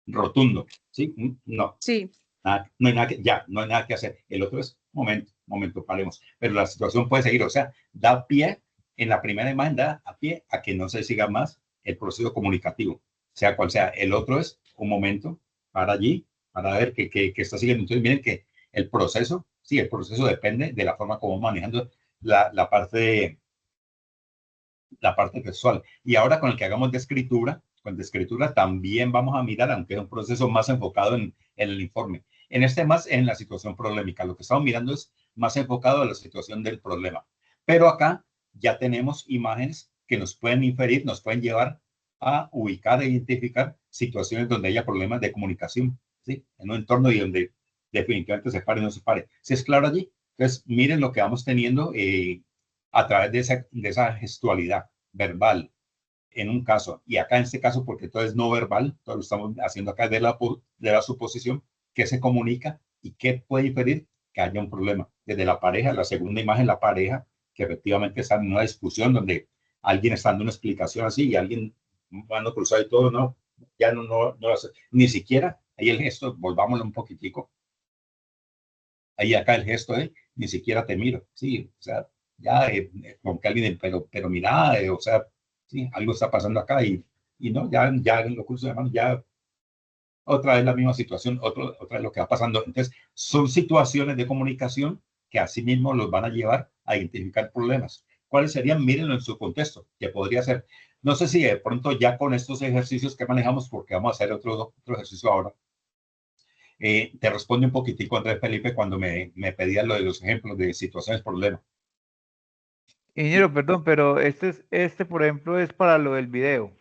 Rotundo, ¿sí? No. Sí. Nada, no hay nada que, ya, no hay nada que hacer. El otro es, momento, paremos. Pero la situación puede seguir, o sea, da pie, en la primera imagen da a pie a que no se siga más el proceso comunicativo, sea cual sea. El otro es un momento para allí, para ver qué está siguiendo. Entonces, miren que el proceso, sí, el proceso depende de la forma como manejando la parte textual. Y ahora con el que hagamos de escritura, con de escritura también vamos a mirar, aunque es un proceso más enfocado en el informe. En este más en la situación problemática. Lo que estamos mirando es más enfocado a la situación del problema. Pero acá ya tenemos imágenes que nos pueden inferir, nos pueden llevar a ubicar e identificar situaciones donde haya problemas de comunicación, ¿sí? En un entorno y donde definitivamente se pare o no se pare. ¿Sí es claro allí? Entonces, miren lo que vamos teniendo a través de esa gestualidad verbal en un caso, y acá en este caso, porque todo es no verbal, todo lo estamos haciendo acá de la suposición, que se comunica y que puede inferir que haya un problema. Desde la pareja, la segunda imagen, la pareja, que efectivamente está en una discusión donde alguien está dando una explicación así y alguien mano cruzada y todo, no, ya no hace, ni siquiera, ahí el gesto, volvámoslo un poquitico, ahí acá el gesto de ni siquiera te miro, sí, o sea, ya como que alguien, pero mira, o sea, sí, algo está pasando acá y no, ya en los cursos de mano, ya otra vez la misma situación, otra vez lo que va pasando. Entonces, son situaciones de comunicación que asimismo los van a llevar a identificar problemas. ¿Cuáles serían? Mírenlo en su contexto, que podría ser. No sé si de pronto ya con estos ejercicios que manejamos, porque vamos a hacer otro ejercicio ahora, te responde un poquitico Andrés Felipe cuando me pedía lo de los ejemplos de situaciones problemas. Ingeniero, perdón, pero este, por ejemplo, es para lo del video.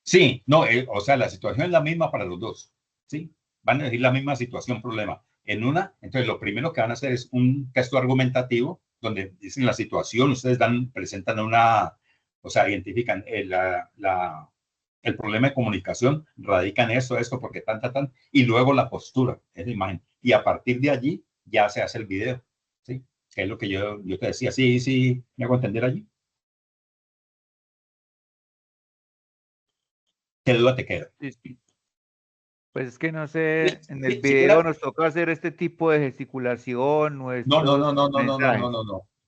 Sí, no, o sea, la situación es la misma para los dos, ¿sí? Van a decir la misma situación, problema. En una, entonces lo primero que van a hacer es un texto argumentativo donde dicen la situación, ustedes presentan o sea, identifican el problema de comunicación, radica en esto, porque tan, y luego la postura, es la imagen. Y a partir de allí ya se hace el video, ¿sí? Que es lo que yo te decía, sí, ¿me hago entender allí? ¿Qué duda te queda? Sí. Pues es que no sé, en el Si video siquiera, nos toca hacer este tipo de gesticulación, no. nuestros mensajes.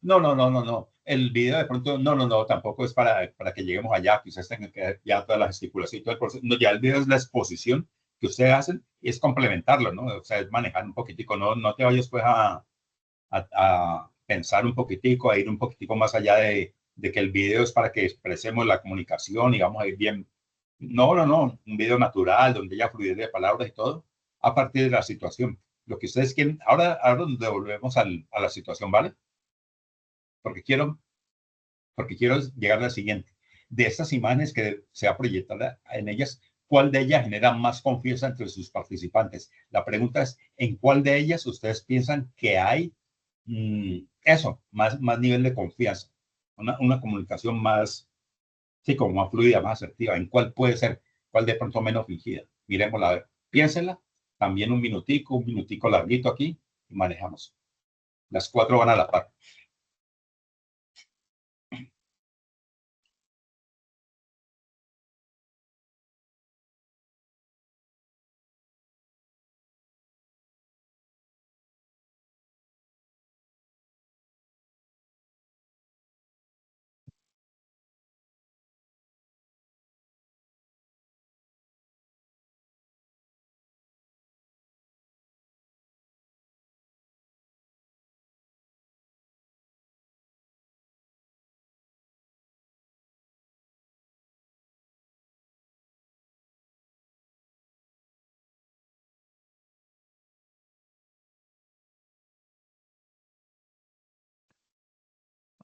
No. El video de pronto, no, tampoco es para que lleguemos allá, que ustedes tengan que ver ya toda la gesticulación y todo el proceso. No, ya el video es la exposición que ustedes hacen y es complementarlo, ¿no? O sea, es manejar un poquitico, no te vayas pues a pensar un poquitico, a ir un poquitico más allá de que el video es para que expresemos la comunicación y vamos a ir bien. No, un video natural donde ya fluidez de palabras y todo, a partir de la situación. Lo que ustedes quieren, ahora nos devolvemos a la situación, ¿vale? Porque quiero llegar al siguiente. De estas imágenes que se va a proyectar en ellas, ¿cuál de ellas genera más confianza entre sus participantes? La pregunta es, ¿en cuál de ellas ustedes piensan que hay eso, más nivel de confianza? Una comunicación más, sí, como más fluida, más asertiva. ¿En cuál puede ser? ¿Cuál de pronto menos fingida? Miremosla, a ver. Piénsenla. También un minutico larguito aquí y manejamos. Las 4 van a la par.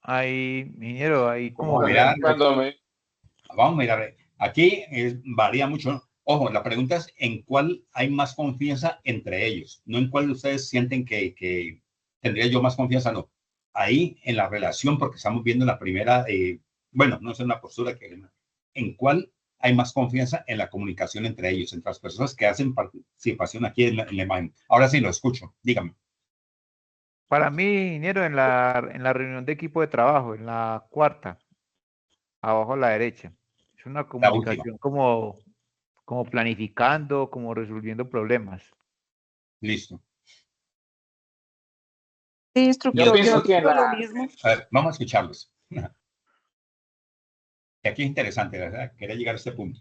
Ahí, ingeniero, ahí como Vamos a mirar. Cuando me, Vamos a mirar. Aquí varía mucho. Ojo, la pregunta es en cuál hay más confianza entre ellos, no en cuál ustedes sienten que tendría yo más confianza, no. Ahí en la relación, porque estamos viendo la primera, bueno, no es una postura que en cuál hay más confianza en la comunicación entre ellos, entre las personas que hacen participación aquí en la imagen. Ahora sí lo escucho, dígame. para mí, ingeniero, en la reunión de equipo de trabajo, en la cuarta, abajo a la derecha. Es una La última, comunicación como planificando, como resolviendo problemas. listo. Sí, yo instructor, pienso yo que digo lo mismo. A ver, vamos a escucharlos. Y aquí es interesante, ¿verdad? Quería llegar a este punto.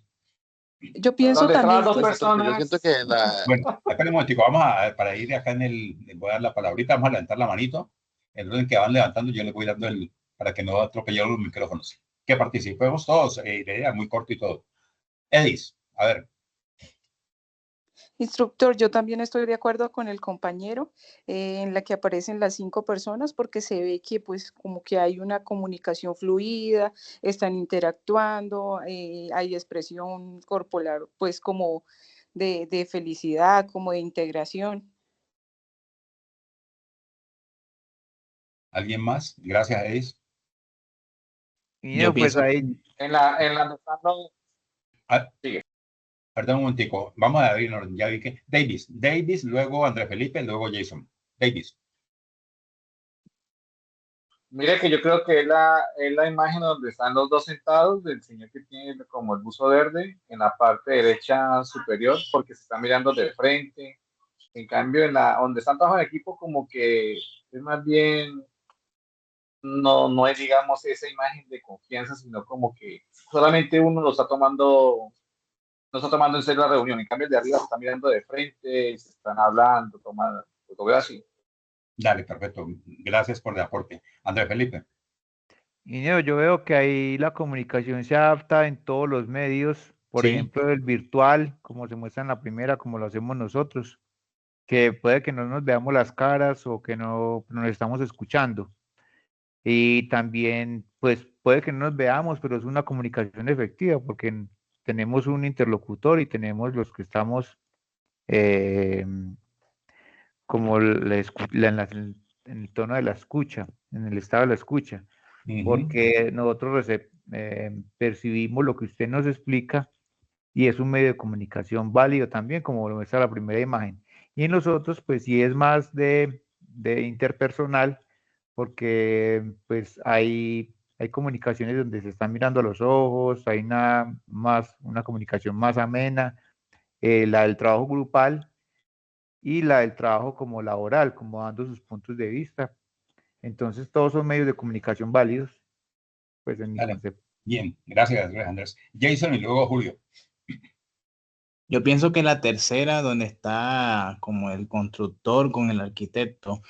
Yo pienso donde están las también dos que Porque yo personas, siento que la, Bueno, espera un momentico, vamos a, para ir acá les voy a dar la palabrita, vamos a levantar la manito. El orden que van levantando, yo les voy dando para que no atropellen los micrófonos. Que participemos todos, idea muy corto y todo. Edis, a ver, instructor, yo también estoy de acuerdo con el compañero en la que aparecen las 5 personas porque se ve que pues como que hay una comunicación fluida, están interactuando, hay expresión corporal pues como de felicidad, como de integración. ¿alguien más? Gracias, Edis. Ingeniero, pues pienso, ahí, en la donde están los, Ah, sigue. perdón un momentico, vamos a ver en orden, ya vi que Davis, luego André Felipe, luego Jason. Davis, Mire que yo creo que es la imagen donde están los dos sentados del señor que tiene como el buzo verde en la parte derecha superior porque se está mirando de frente. En cambio, en la donde están todos en equipo como que es más bien, no es digamos esa imagen de confianza, sino como que solamente uno lo está tomando, no está tomando en serio la reunión. En cambio, el de arriba se está mirando de frente, se están hablando, tomando, lo veo así. dale, perfecto. Gracias por el aporte. André Felipe, ingeniero, yo veo que ahí la comunicación se adapta en todos los medios, por sí, ejemplo, el virtual, como se muestra en la primera, como lo hacemos nosotros, que puede que no nos veamos las caras o que no nos estamos escuchando. Y también, pues puede que no nos veamos, pero es una comunicación efectiva porque tenemos un interlocutor y tenemos los que estamos eh, como en el tono de la escucha, en el estado de la escucha, porque nosotros percibimos lo que usted nos explica y es un medio de comunicación válido también, como lo muestra la primera imagen. Y en nosotros, pues sí es más de interpersonal, porque pues hay comunicaciones donde se están mirando a los ojos, hay una comunicación más amena, la del trabajo grupal y la del trabajo como laboral, como dando sus puntos de vista. Entonces, todos son medios de comunicación válidos, pues en mi dale. concepto. Bien, gracias, Andrés. Jason y luego Julio. yo pienso que la tercera, donde está como el constructor con el arquitecto,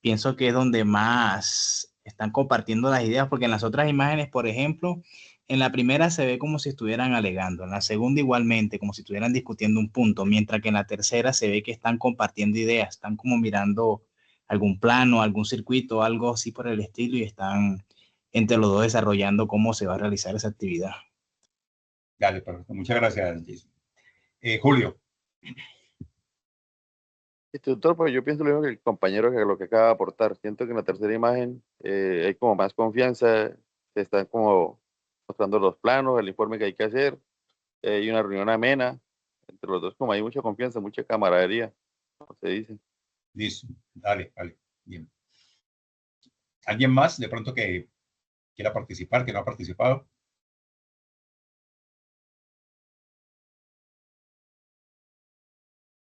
pienso que es donde más están compartiendo las ideas, porque en las otras imágenes, por ejemplo, en la primera se ve como si estuvieran alegando, en la segunda igualmente, como si estuvieran discutiendo un punto, mientras que en la tercera se ve que están compartiendo ideas, están como mirando algún plano, algún circuito, algo así por el estilo, y están entre los dos desarrollando cómo se va a realizar esa actividad. Dale, perfecto. Muchas gracias, Jason. Julio. Instructor, pues yo pienso lo mismo que el compañero que lo que acaba de aportar. Siento que en la tercera imagen hay como más confianza, se están como mostrando los planos, el informe que hay que hacer, hay una reunión amena, entre los dos como hay mucha confianza, mucha camaradería, como se dice. Listo, dale, bien. ¿Alguien más de pronto que quiera participar, que no ha participado?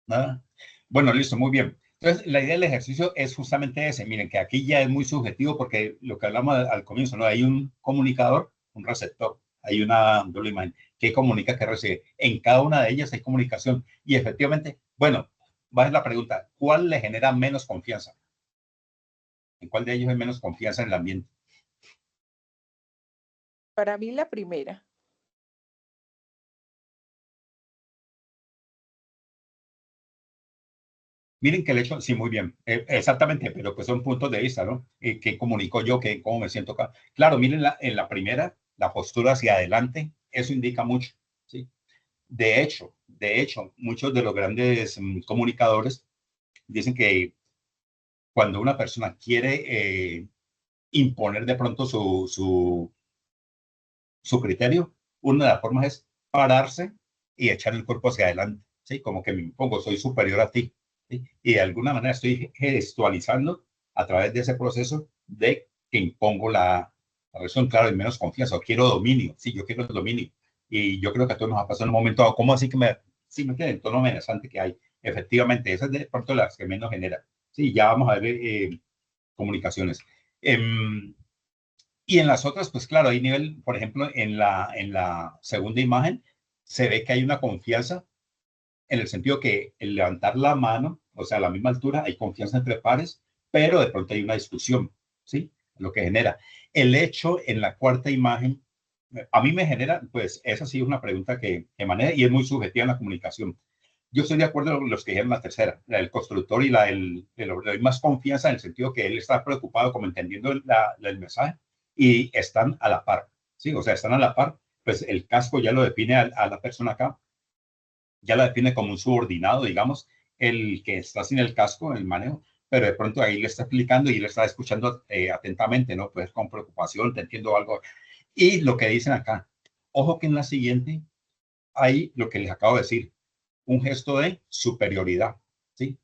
Nada. Bueno, listo, muy bien. Entonces, la idea del ejercicio es justamente ese. Miren, que aquí ya es muy subjetivo porque lo que hablamos al comienzo, ¿no? Hay un comunicador, un receptor, hay una doble imagen que comunica, que recibe. En cada una de ellas hay comunicación. Y efectivamente, bueno, va a ser la pregunta, ¿cuál le genera menos confianza? ¿En cuál de ellos hay menos confianza en el ambiente? Para mí la primera. Miren que el hecho, sí, muy bien, exactamente, pero pues son puntos de vista, ¿no? ¿Qué comunico yo? ¿Cómo me siento acá? Claro, miren en la primera, la postura hacia adelante, eso indica mucho, ¿sí? De hecho, muchos de los grandes comunicadores dicen que cuando una persona quiere imponer de pronto su criterio, una de las formas es pararse y echar el cuerpo hacia adelante, ¿sí? Como que me impongo, soy superior a ti, ¿sí? Y de alguna manera estoy gestualizando a través de ese proceso de que impongo la razón, claro, y menos confianza, o quiero dominio, sí, yo quiero el dominio. Y yo creo que a todos nos ha pasado en un momento dado, ¿cómo así que sí, me queda el tono amenazante que hay? Efectivamente, esa es de pronto las que menos genera. Sí, ya vamos a ver comunicaciones. Y en las otras, pues claro, hay nivel, por ejemplo, en la segunda imagen se ve que hay una confianza en el sentido que el levantar la mano, o sea, a la misma altura, hay confianza entre pares, pero de pronto hay una discusión, ¿sí? Lo que genera. El hecho en la cuarta imagen, a mí me genera, pues esa sí es una pregunta que maneja y es muy subjetiva en la comunicación. Yo estoy de acuerdo con los que dijeron la tercera, la del constructor y la del, le doy más confianza en el sentido que él está preocupado como entendiendo el mensaje y están a la par, ¿sí? O sea, están a la par, pues el casco ya lo define a la persona acá, ya la define como un subordinado, digamos, el que está sin el casco, el manejo, pero de pronto ahí le está explicando y le está escuchando atentamente, ¿no? Pues con preocupación, te entiendo algo. Y lo que dicen acá, ojo que en la siguiente hay lo que les acabo de decir, un gesto de superioridad, ¿sí?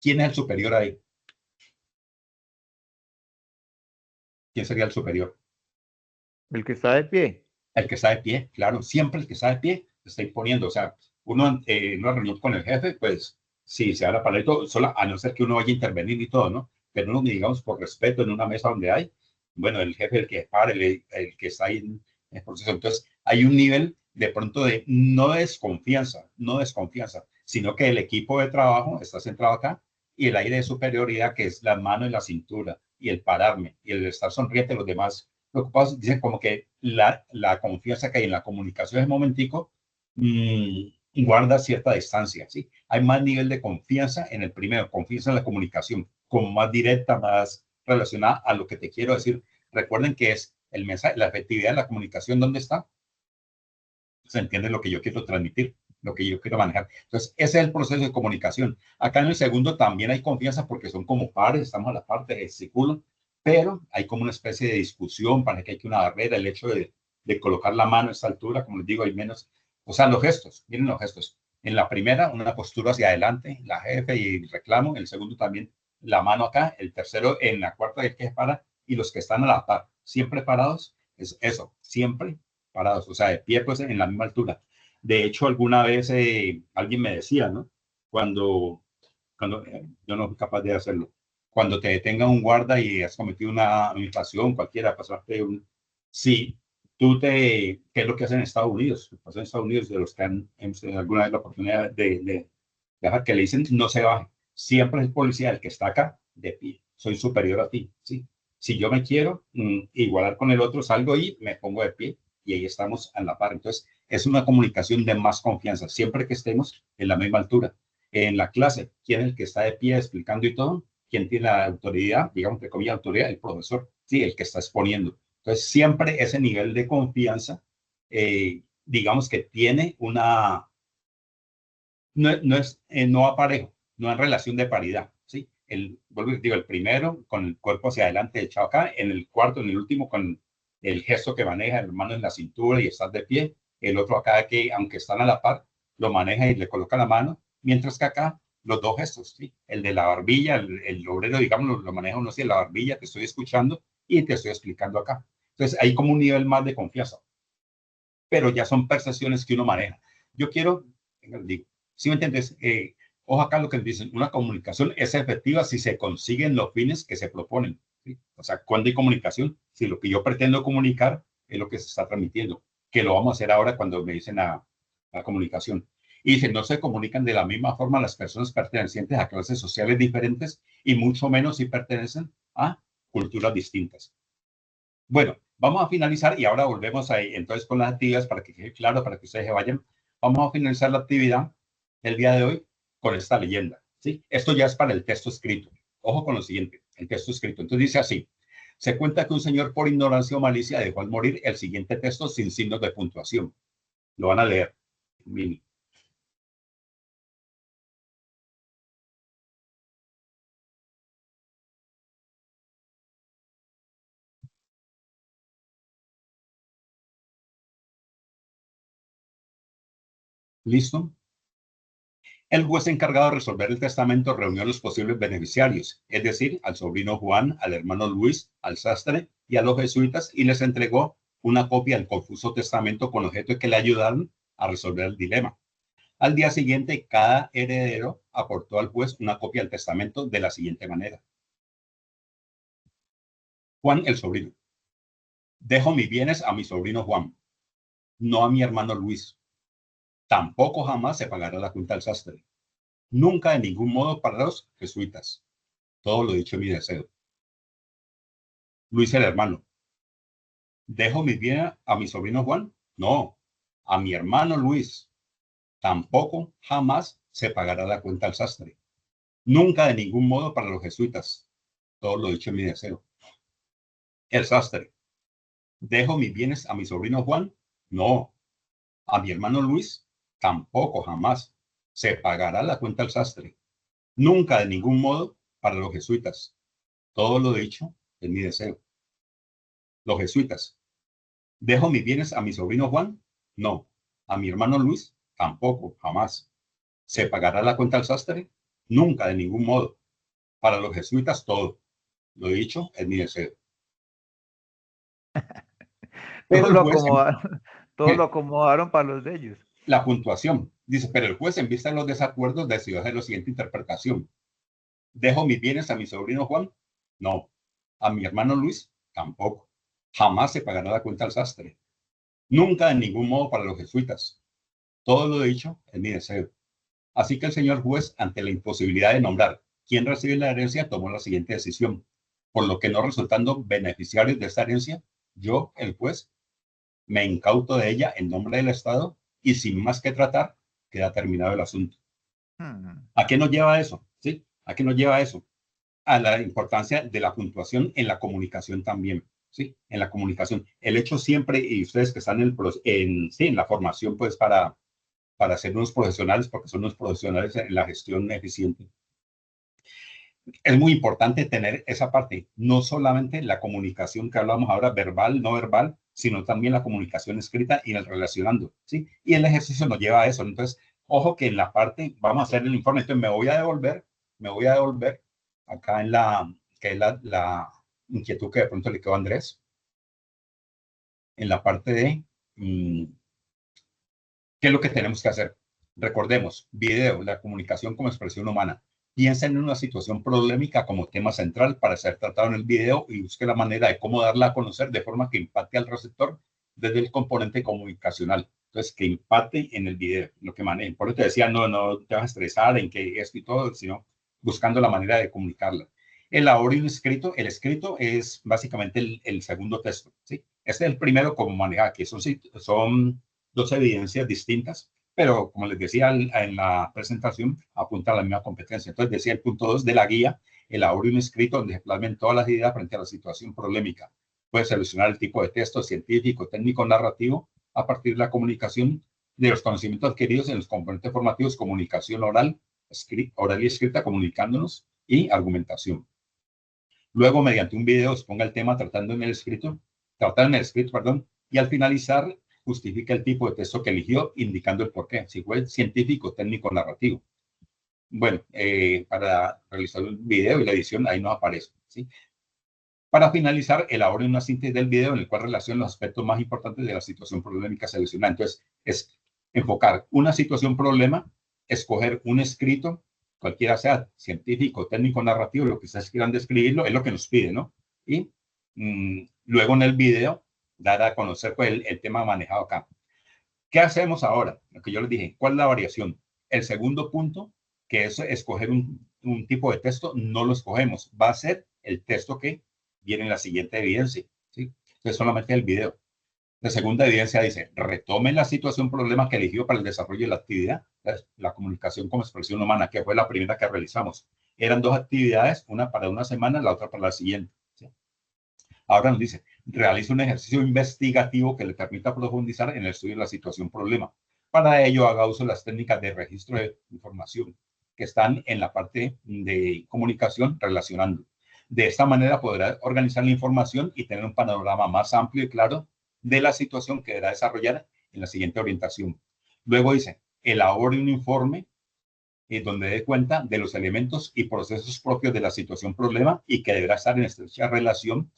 ¿Quién es el superior ahí? ¿Quién sería el superior? El que está de pie. El que está de pie, claro, siempre el que está de pie se está imponiendo. O sea, uno en una reunión con el jefe, pues sí, se habla para esto, solo a no ser que uno vaya a intervenir y todo, ¿no? Pero uno, digamos, por respeto en una mesa donde hay, bueno, el jefe, el que para, el que está ahí en el proceso. Entonces, hay un nivel de pronto de no desconfianza, no desconfianza, sino que el equipo de trabajo está centrado acá y el aire de superioridad, que es la mano en la cintura y el pararme y el estar sonriente a los demás preocupados, dicen como que la confianza que hay en la comunicación en momentico guarda cierta distancia, ¿sí? Hay más nivel de confianza en el primero, confianza en la comunicación, como más directa, más relacionada a lo que te quiero decir. Recuerden que es el mensaje, la efectividad de la comunicación, ¿dónde está? Se entiende lo que yo quiero transmitir, lo que yo quiero manejar. Entonces, ese es el proceso de comunicación. Acá en el segundo también hay confianza porque son como pares, estamos a la parte del círculo, pero hay como una especie de discusión, para que hay que una barrera, el hecho de colocar la mano a esta altura, como les digo, hay menos, o sea, los gestos, miren los gestos. En la primera, una postura hacia adelante, la jefe y reclamo, el segundo también, la mano acá, el tercero en la cuarta, el que se para, y los que están a la par, siempre parados, es eso, siempre parados, o sea, de pie, pues en la misma altura. De hecho, alguna vez alguien me decía, ¿no? Cuando yo no fui capaz de hacerlo, cuando te detenga un guarda y has cometido una infracción, cualquiera, pasaste un... Sí, ¿qué es lo que hacen en Estados Unidos? Pasa en Estados Unidos, de los que han tenido alguna vez la oportunidad de dejar que le dicen, no se baje. Siempre es el policía el que está acá, de pie. Soy superior a ti, ¿sí? Si yo me quiero igualar con el otro, salgo y me pongo de pie y ahí estamos a la par. Entonces, es una comunicación de más confianza, siempre que estemos en la misma altura. En la clase, ¿quién es el que está de pie explicando y todo? ¿Quién tiene la autoridad? Digamos, entre comillas, autoridad, el profesor, sí, el que está exponiendo. Entonces, siempre ese nivel de confianza, digamos que tiene no va parejo, no en relación de paridad, ¿sí? Digo, el primero con el cuerpo hacia adelante echado acá, en el cuarto, en el último con el gesto que maneja, el mano en la cintura y estar de pie, el otro acá que aunque están a la par, lo maneja y le coloca la mano, mientras que acá los dos gestos, ¿sí? El de la barbilla, el obrero, digamos, lo maneja uno así, la barbilla, te estoy escuchando y te estoy explicando acá. Entonces hay como un nivel más de confianza, pero ya son percepciones que uno maneja. Yo quiero, digo, ¿sí me entiendes? Ojo acá lo que dicen, una comunicación es efectiva si se consiguen los fines que se proponen, ¿sí? O sea, cuando hay comunicación, si lo que yo pretendo comunicar es lo que se está transmitiendo, que lo vamos a hacer ahora cuando me dicen la comunicación. Y dicen, no se comunican de la misma forma las personas pertenecientes a clases sociales diferentes y mucho menos si pertenecen a culturas distintas. Bueno, vamos a finalizar y ahora volvemos ahí entonces con las actividades para que quede claro, para que ustedes se vayan. Vamos a finalizar la actividad del día de hoy con esta leyenda, ¿sí? Esto ya es para el texto escrito. Ojo con lo siguiente, el texto escrito. Entonces dice así, se cuenta que un señor por ignorancia o malicia dejó al morir el siguiente texto sin signos de puntuación. Lo van a leer. Mini. ¿Listo? El juez encargado de resolver el testamento reunió a los posibles beneficiarios, es decir, al sobrino Juan, al hermano Luis, al sastre y a los jesuitas, y les entregó una copia del confuso testamento con objeto de que le ayudaran a resolver el dilema. Al día siguiente, cada heredero aportó al juez una copia del testamento de la siguiente manera. Juan, el sobrino. Dejo mis bienes a mi sobrino Juan, no a mi hermano Luis. Tampoco jamás se pagará la cuenta al sastre. Nunca de ningún modo para los jesuitas. Todo lo dicho en mi deseo. Luis, el hermano. ¿Dejo mis bienes a mi sobrino Juan? No, a mi hermano Luis. Tampoco jamás se pagará la cuenta al sastre. Nunca de ningún modo para los jesuitas. Todo lo dicho en mi deseo. El sastre. ¿Dejo mis bienes a mi sobrino Juan? No, a mi hermano Luis. Tampoco jamás se pagará la cuenta al sastre. Nunca de ningún modo para los jesuitas. Todo lo dicho en mi deseo. Los jesuitas. ¿Dejo mis bienes a mi sobrino Juan? No. ¿A mi hermano Luis? Tampoco, jamás. ¿Se pagará la cuenta al sastre? Nunca, de ningún modo. Para los jesuitas, todo. Lo dicho es mi deseo. Todo lo acomodaron, todo lo acomodaron para los de ellos. La puntuación. Dice, pero el juez, en vista de los desacuerdos, decidió hacer la siguiente interpretación. ¿Dejo mis bienes a mi sobrino Juan? No. ¿A mi hermano Luis? Tampoco. Jamás se pagará la cuenta al sastre. Nunca de ningún modo para los jesuitas. Todo lo dicho es mi deseo. Así que el señor juez, ante la imposibilidad de nombrar quién recibe la herencia, tomó la siguiente decisión. Por lo que no resultando beneficiarios de esta herencia, yo, el juez, me incauto de ella en nombre del Estado y sin más que tratar, queda terminado el asunto. ¿A qué nos lleva eso? ¿Sí? ¿A qué nos lleva eso? A la importancia de la puntuación en la comunicación también. ¿Sí? En la comunicación. El hecho siempre, y ustedes que están en la formación, pues para ser unos profesionales, porque son unos profesionales en la gestión eficiente. Es muy importante tener esa parte, no solamente la comunicación que hablamos ahora, verbal, no verbal, sino también la comunicación escrita y el relacionando, ¿sí? Y el ejercicio nos lleva a eso. Entonces, ojo que en la parte, vamos a hacer el informe, entonces me voy a devolver acá en que es la inquietud que de pronto le quedó a Andrés, en la parte de ¿qué es lo que tenemos que hacer? Recordemos, video, la comunicación como expresión humana. Piensa en una situación problemática como tema central para ser tratado en el video y busque la manera de cómo darla a conocer de forma que impacte al receptor desde el componente comunicacional. Entonces, que impacte en el video, lo que maneje. Por eso te decía, no te vas a estresar en que esto y todo, sino buscando la manera de comunicarla. El audio escrito, el escrito es básicamente el segundo texto, ¿sí? Este es el primero como manejar, que son dos evidencias distintas, pero como les decía en la presentación, apunta a la misma competencia. Entonces decía el punto 2 de la guía, elabore un escrito donde se plasmen todas las ideas frente a la situación problemática. Puede seleccionar el tipo de texto científico, técnico, narrativo, a partir de la comunicación de los conocimientos adquiridos en los componentes formativos, comunicación oral, oral y escrita, comunicándonos, y argumentación. Luego, mediante un video, exponga el tema tratando en el escrito, y al finalizar, justifica el tipo de texto que eligió, indicando el porqué, si fue científico, técnico, narrativo. Bueno, para realizar el video y la edición, ahí nos aparece, ¿sí? Para finalizar, elabore una síntesis del video en el cual relaciona los aspectos más importantes de la situación problemática seleccionada. Entonces, es enfocar una situación problema, escoger un escrito, cualquiera sea científico, técnico, narrativo, lo que ustedes quieran describirlo, es lo que nos pide, ¿no? Y luego en el video, dar a conocer pues, el tema manejado acá. ¿Qué hacemos ahora? Lo que yo les dije, ¿cuál es la variación? El segundo punto, que es escoger un tipo de texto, no lo escogemos. Va a ser el texto que viene en la siguiente evidencia, ¿sí? Entonces, solamente el video. La segunda evidencia dice, retome la situación problema que eligió para el desarrollo de la actividad, la comunicación como expresión humana, que fue la primera que realizamos. Eran 2 actividades, una para una semana, la otra para la siguiente, ¿sí? Ahora nos dice, realiza un ejercicio investigativo que le permita profundizar en el estudio de la situación problema. Para ello, haga uso de las técnicas de registro de información que están en la parte de comunicación relacionando. De esta manera podrá organizar la información y tener un panorama más amplio y claro de la situación que deberá desarrollar en la siguiente orientación. Luego dice, elabore un informe donde dé cuenta de los elementos y procesos propios de la situación problema y que deberá estar en estrecha relación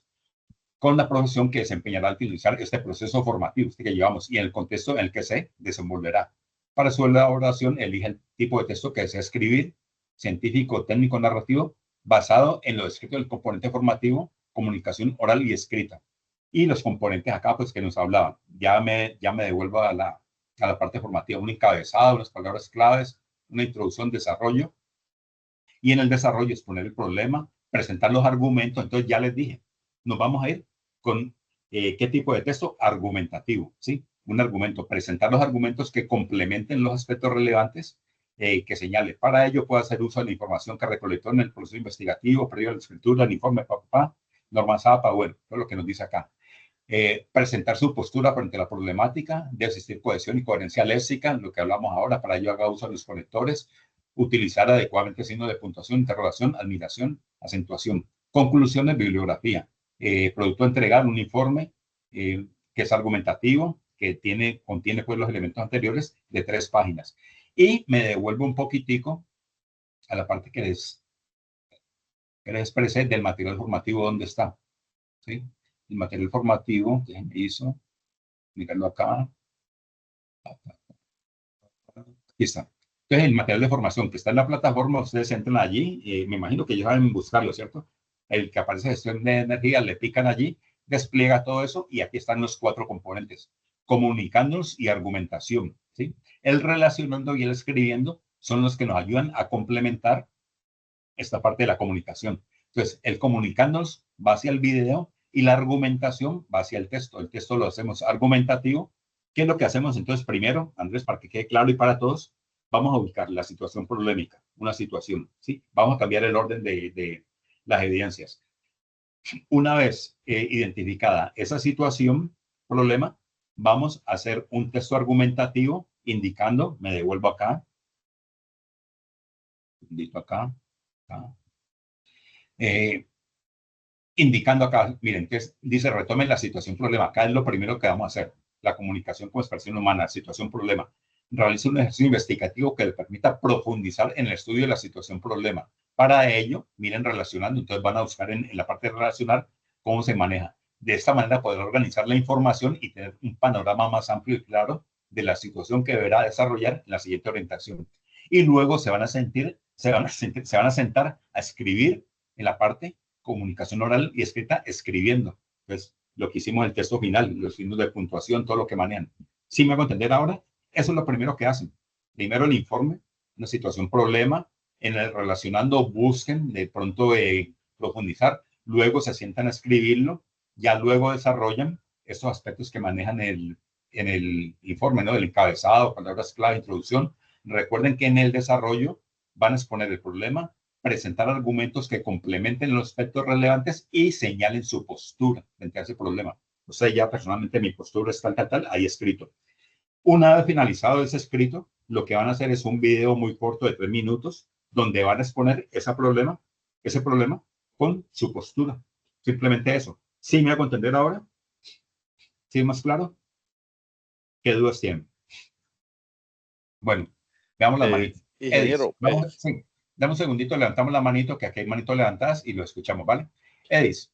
con la profesión que desempeñará al finalizar este proceso formativo que llevamos y en el contexto en el que se desenvolverá. Para su elaboración, elige el tipo de texto que desea escribir, científico, técnico, narrativo, basado en lo descrito del componente formativo, comunicación oral y escrita. Y los componentes acá, pues, que nos hablaban. Ya me devuelvo a la parte formativa. Un encabezado, unas palabras claves, una introducción, desarrollo. Y en el desarrollo exponer el problema, presentar los argumentos. Entonces, ya les dije, nos vamos a ir con qué tipo de texto argumentativo, ¿sí? Un argumento, presentar los argumentos que complementen los aspectos relevantes que señale. Para ello puede hacer uso de la información que recolectó en el proceso investigativo, previo a la escritura, el informe, norma SAPA, bueno, todo lo que nos dice acá. Presentar su postura frente a la problemática, de existir cohesión y coherencia léxica, lo que hablamos ahora, para ello haga uso de los conectores, utilizar adecuadamente signos de puntuación, interrogación, admiración, acentuación. Conclusiones, bibliografía. Producto a entregar, un informe que es argumentativo, que contiene pues los elementos anteriores de 3 páginas. Y me devuelvo un poquitico a la parte que les expresé del material formativo, ¿dónde está? ¿Sí? El material formativo, déjenme hizo, mirarlo acá. Aquí está. Entonces, el material de formación que está en la plataforma, ustedes entran allí, me imagino que ya saben buscarlo, ¿cierto? El que aparece gestión de energía, le pican allí, despliega todo eso y aquí están los 4 componentes, comunicándonos y argumentación, ¿sí? El relacionando y el escribiendo son los que nos ayudan a complementar esta parte de la comunicación. Entonces, el comunicándonos va hacia el video y la argumentación va hacia el texto. El texto lo hacemos argumentativo. ¿Qué es lo que hacemos? Entonces, primero, Andrés, para que quede claro y para todos, vamos a buscar la situación problemática, una situación, ¿sí? Vamos a cambiar el orden de las evidencias. Una vez identificada esa situación, problema, vamos a hacer un texto argumentativo indicando, me devuelvo acá, acá, indicando acá, miren, que dice retomen la situación problema. Acá es lo primero que vamos a hacer, la comunicación con expresión humana, situación problema. Realiza un ejercicio investigativo que le permita profundizar en el estudio de la situación problema. Para ello, miren, relacionando, entonces van a buscar en la parte de relacionar cómo se maneja. De esta manera poder organizar la información y tener un panorama más amplio y claro de la situación que deberá desarrollar en la siguiente orientación. Y luego se van a sentar a escribir en la parte comunicación oral y escrita, escribiendo. Pues lo que hicimos en el texto final, los signos de puntuación, todo lo que manejan. ¿Sí me hago entender ahora? Eso es lo primero que hacen. Primero el informe, una situación problema, en el relacionando busquen de pronto profundizar, luego se sientan a escribirlo, ya luego desarrollan estos aspectos que manejan en el informe, ¿no? El encabezado, palabras clave, introducción. Recuerden que en el desarrollo van a exponer el problema, presentar argumentos que complementen los aspectos relevantes y señalen su postura frente a ese problema. O sea, ya personalmente mi postura es tal, ahí escrito. Una vez finalizado ese escrito, lo que van a hacer es un video muy corto de 3 minutos, donde van a exponer ese problema con su postura. Simplemente eso. ¿Sí me hago entender ahora? ¿Sí es más claro? ¿Qué dudas tienen? Bueno, veamos las manitos. Ingeniero, Vamos, sí, dame un segundito, levantamos la manito, que aquí hay manitos levantadas y lo escuchamos, ¿vale? Edis.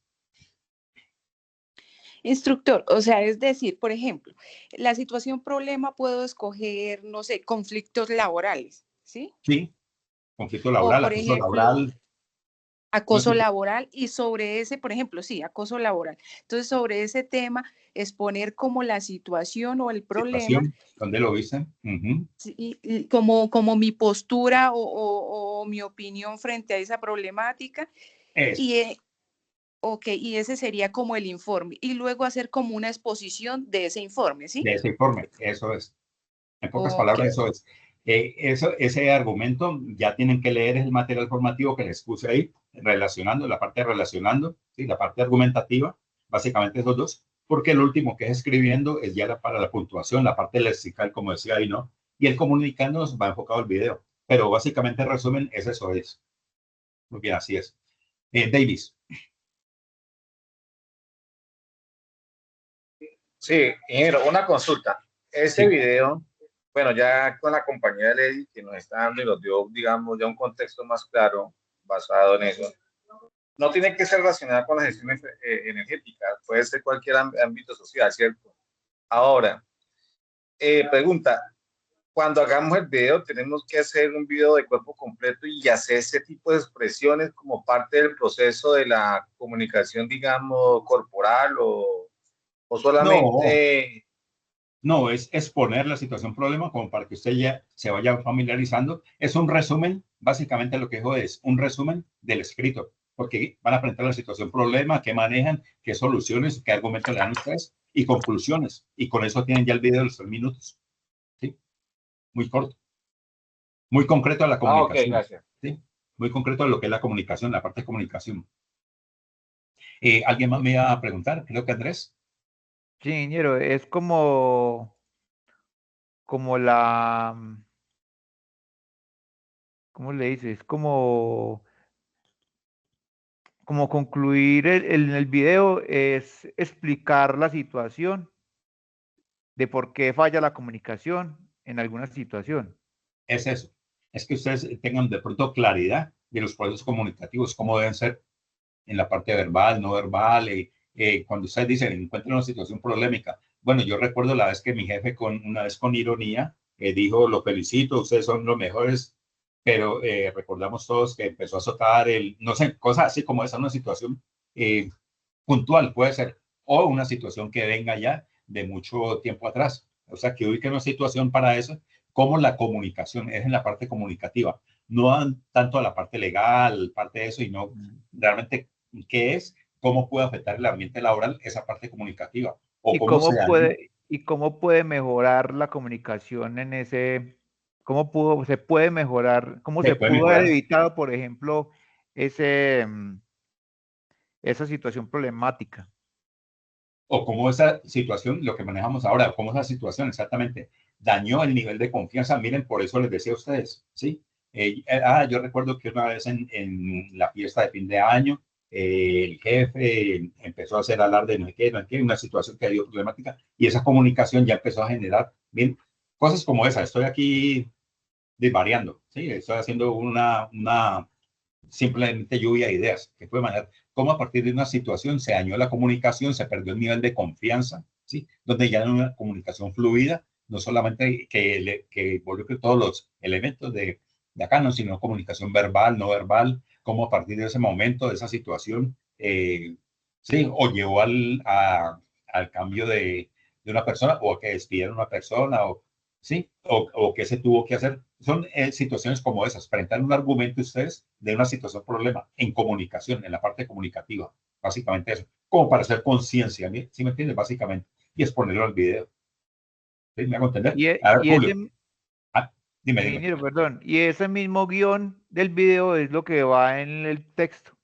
Instructor, o sea, es decir, por ejemplo, la situación problema puedo escoger, no sé, conflictos laborales, ¿sí? Sí, conflicto O, laboral, por acoso ejemplo, laboral. acoso laboral y sobre ese, por ejemplo, sí, acoso laboral. Entonces, sobre ese tema, exponer como la situación o el problema, ¿Dónde lo viste? y como mi postura o mi opinión frente a esa problemática. Y, ok, y ese sería como el informe. Y luego hacer como una exposición de ese informe, ¿sí? De ese informe, eso es. En pocas Ok. palabras, eso es. Ese argumento ya tienen que leer el material formativo que les puse ahí, relacionando, la parte relacionando, ¿sí? La parte argumentativa, básicamente esos dos, porque el último que es escribiendo es ya para la puntuación, la parte lexical, como decía ahí, ¿no? Y el comunicando va enfocado al video, pero básicamente en resumen, es eso es. Muy bien, así es. Davis. Sí, ingeniero, una consulta. Ese Sí. video, bueno, ya con la compañía de Lady que nos está dando y nos dio, digamos, ya un contexto más claro basado en eso, no tiene que ser relacionado con la gestión energética, puede ser cualquier ámbito social, ¿cierto? Ahora, pregunta, cuando hagamos el video, tenemos que hacer un video de cuerpo completo y hacer ese tipo de expresiones como parte del proceso de la comunicación, digamos, corporal o solamente... No, es exponer la situación problema como para que usted ya se vaya familiarizando. Es un resumen, básicamente lo que dijo es un resumen del escrito, porque van a presentar la situación problema, qué manejan, qué soluciones, qué argumentos le dan ustedes y conclusiones. Y con eso tienen ya el video de los 3 minutos. ¿Sí? Muy corto, muy concreto a la comunicación. ok, gracias. ¿Sí? Muy concreto a lo que es la comunicación, la parte de comunicación. ¿Alguien más me iba a preguntar? Creo que Andrés. Sí, ingeniero, es como la, ¿cómo le dices? Como concluir el video es explicar la situación de por qué falla la comunicación en alguna situación. Es eso. Es que ustedes tengan de pronto claridad de los procesos comunicativos, cómo deben ser en la parte verbal, no verbal. Cuando ustedes dicen, encuentran una situación problemática. Bueno, yo recuerdo la vez que mi jefe, una vez con ironía, dijo, lo felicito, ustedes son los mejores, pero recordamos todos que empezó a azotar no sé, cosas así como esa, una situación puntual puede ser, o una situación que venga ya de mucho tiempo atrás. O sea, que ubique una situación para eso, como la comunicación, es en la parte comunicativa, no tanto a la parte legal, parte de eso, y no realmente qué es, cómo puede afectar el ambiente laboral esa parte comunicativa, o cómo se daña. ¿Y cómo puede mejorar la comunicación en ese, se puede mejorar, cómo Se se puede pudo haber mejorar, evitado, por ejemplo, esa situación problemática? o cómo esa situación, lo que manejamos ahora, cómo esa situación exactamente dañó el nivel de confianza. Miren, por eso les decía a ustedes, ¿sí? Yo recuerdo que una vez en la fiesta de fin de año, el jefe empezó a hacer alarde de no sé qué, una situación que dio problemática, y esa comunicación ya empezó a generar, bien, cosas como esa. Estoy aquí desvariando, ¿sí? Estoy haciendo una simplemente lluvia de ideas, que puede manejar cómo a partir de una situación se dañó la comunicación, se perdió el nivel de confianza, ¿sí? Donde ya no hay una comunicación fluida, no solamente que involucre todos los elementos de acá, no, sino comunicación verbal, no verbal, cómo a partir de ese momento, de esa situación, sí, o llevó al cambio de una persona, o a que despidieron a una persona, o ¿sí? O qué se tuvo que hacer. Son situaciones como esas, presentar un argumento ustedes de una situación problema en comunicación, en la parte comunicativa, básicamente eso, como para hacer conciencia, ¿sí me entiendes? Básicamente, y exponerlo al video. ¿Sí? ¿Me hago entender? A ver, Y Julio. ese, Dime. ingeniero, perdón, y ese mismo guión del video es lo que va en el texto.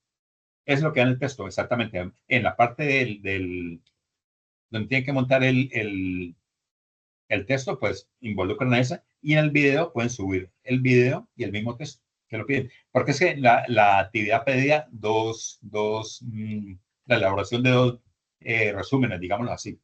Es lo que da en el texto, exactamente. En la parte donde tienen que montar el el texto, pues involucran ese, y en el video pueden subir el video y el mismo texto que lo piden. Porque es que la actividad pedía la elaboración de dos resúmenes, digámoslo así.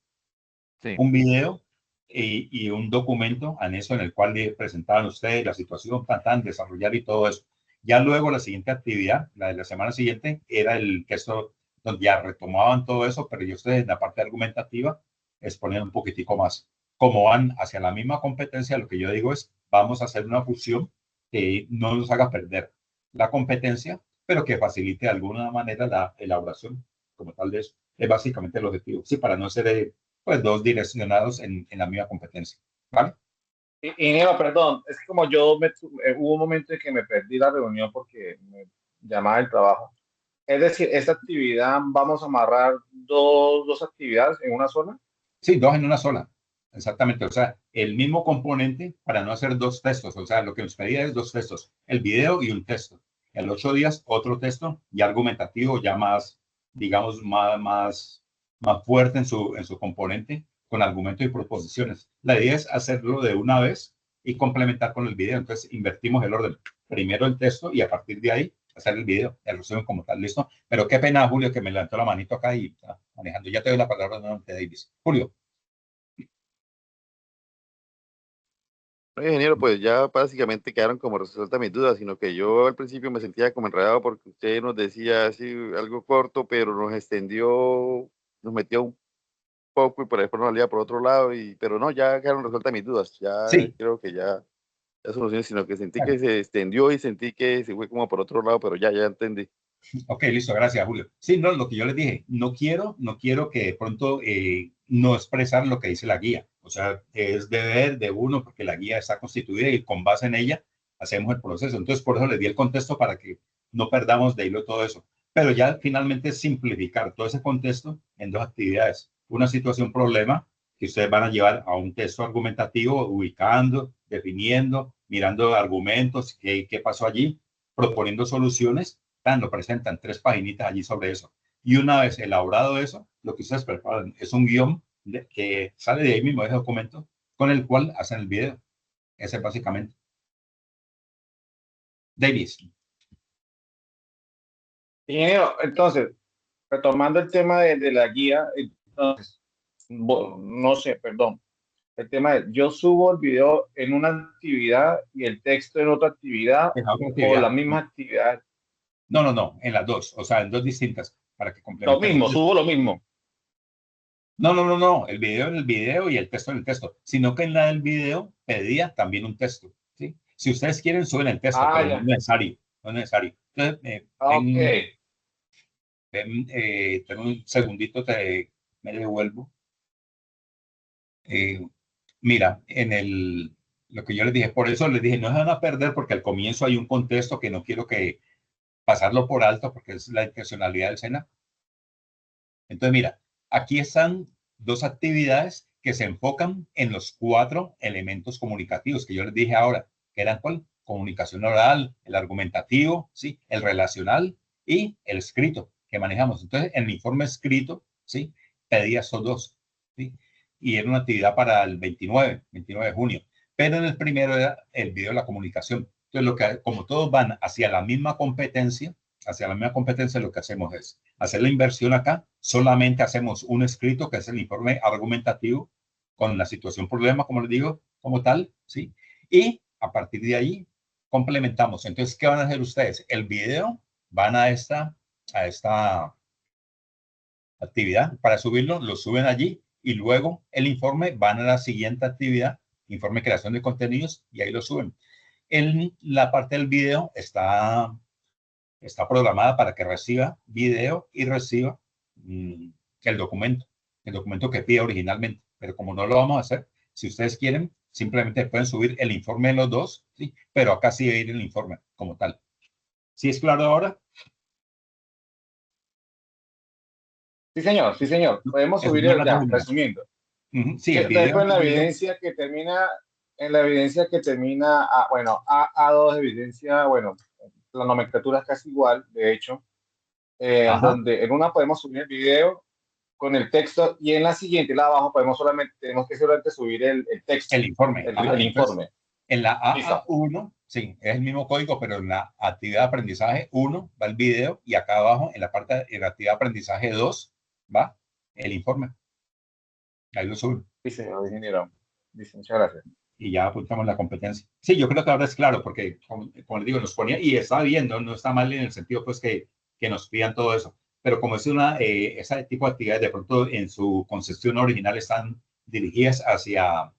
Sí. Un video y un documento anexo en el cual le presentaban ustedes la situación, tan, desarrollar y todo eso. Ya luego la siguiente actividad, la de la semana siguiente, era el texto donde ya retomaban todo eso, pero yo ustedes en la parte argumentativa exponían un poquitico más. Como van hacia la misma competencia, lo que yo digo es, vamos a hacer una fusión que no nos haga perder la competencia, pero que facilite de alguna manera la elaboración como tal de eso. Es básicamente el objetivo, sí, para no ser pues dos direccionados en la misma competencia, ¿vale? Ingeniero, perdón, es que como hubo un momento en que me perdí la reunión porque me llamaba el trabajo. Es decir, esta actividad, vamos a amarrar dos actividades en una sola. Sí, dos en una sola, exactamente. O sea, el mismo componente para no hacer dos textos. O sea, lo que nos pedía es dos textos, el video y un texto. En 8 días, otro texto ya argumentativo, ya más, digamos, más fuerte en su componente, con argumentos y proposiciones. La idea es hacerlo de una vez y complementar con el video. Entonces, invertimos el orden. Primero el texto y a partir de ahí hacer el video, el resumen como tal, ¿listo? Pero qué pena, Julio, que me levantó la manito acá y está manejando. Ya te doy la palabra nuevamente, Davis. Julio. Oye, ingeniero, pues ya básicamente quedaron como resueltas mis dudas, sino que yo al principio me sentía como enredado porque usted nos decía así algo corto, pero nos extendió, nos metió un poco y por después nos salía por otro lado, pero no, ya quedaron resueltas mis dudas, ya Sí. creo que ya solucioné, sino que sentí Bueno. que se extendió y sentí que se fue como por otro lado, pero ya entendí. Ok, listo, gracias, Julio. Sí, no, lo que yo les dije, no quiero que de pronto no expresar lo que dice la guía. O sea, es deber de uno porque la guía está constituida y con base en ella hacemos el proceso. Entonces, por eso les di el contexto para que no perdamos de hilo todo eso. Pero ya finalmente simplificar todo ese contexto en dos actividades. Una situación, problema, que ustedes van a llevar a un texto argumentativo, ubicando, definiendo, mirando argumentos, qué pasó allí, proponiendo soluciones lo presentan 3 paginitas allí sobre eso. Y una vez elaborado eso, lo que ustedes preparan es un guión que sale de ahí mismo, de ese documento, con el cual hacen el video. Ese es básicamente. Davis. Ingeniero, entonces, retomando el tema de la guía, entonces, no sé, perdón. El tema es, yo subo el video en una actividad y el texto en otra actividad, o la misma actividad. No, en las dos, o sea, en dos distintas, para que Lo mismo, subo lo mismo. No, el video en el video y el texto en el texto, sino que en la del video pedía también un texto, ¿sí? Si ustedes quieren, suben el texto, pero no es necesario, no es necesario. Entonces, ten un segundito, me devuelvo. Mira, lo que yo les dije, por eso les dije, no se van a perder porque al comienzo hay un contexto que no quiero que pasarlo por alto porque es la intencionalidad del SENA. Entonces, mira, aquí están dos actividades que se enfocan en los 4 elementos comunicativos que yo les dije ahora, que eran ¿cuál? Comunicación oral, el argumentativo, ¿sí? El relacional y el escrito que manejamos. Entonces, en el informe escrito, ¿sí? Pedía esos dos, ¿sí? Y era una actividad para el 29 de junio. Pero en el primero era el video de la comunicación. Entonces, como todos van hacia la misma competencia, lo que hacemos es hacer la inversión acá, solamente hacemos un escrito que es el informe argumentativo con la situación problema, como les digo, como tal, ¿sí? Y a partir de ahí complementamos. Entonces, ¿qué van a hacer ustedes? El video van a esta actividad para subirlo, lo suben allí y luego el informe van a la siguiente actividad, informe creación de contenidos y ahí lo suben. La parte del video está programada para que reciba video y reciba el documento que pide originalmente. Pero como no lo vamos a hacer, si ustedes quieren, simplemente pueden subir el informe de los dos, ¿sí? Pero acá sí debe ir el informe como tal. ¿Sí es claro ahora? Sí, señor, sí, señor. Podemos subir ya, resumiendo. Sí, el video. Después en la evidencia que termina, bueno, A2 evidencia, bueno, la nomenclatura es casi igual, de hecho, donde en una podemos subir el video con el texto, y en la siguiente, la de abajo, tenemos que solamente subir el texto. El informe. El informe. En la AA1, sí, es el mismo código, pero en la actividad de aprendizaje 1 va el video y acá abajo, en la parte de la actividad de aprendizaje 2, va el informe. Ahí lo subo. Sí, señor ingeniero. Dice, muchas gracias. Y ya apuntamos la competencia. Sí, yo creo que ahora es claro, porque, como les digo, nos ponía, y está bien, no está mal en el sentido, pues, que nos pidan todo eso. Pero como es ese tipo de actividades, de pronto, en su concepción original están dirigidas hacia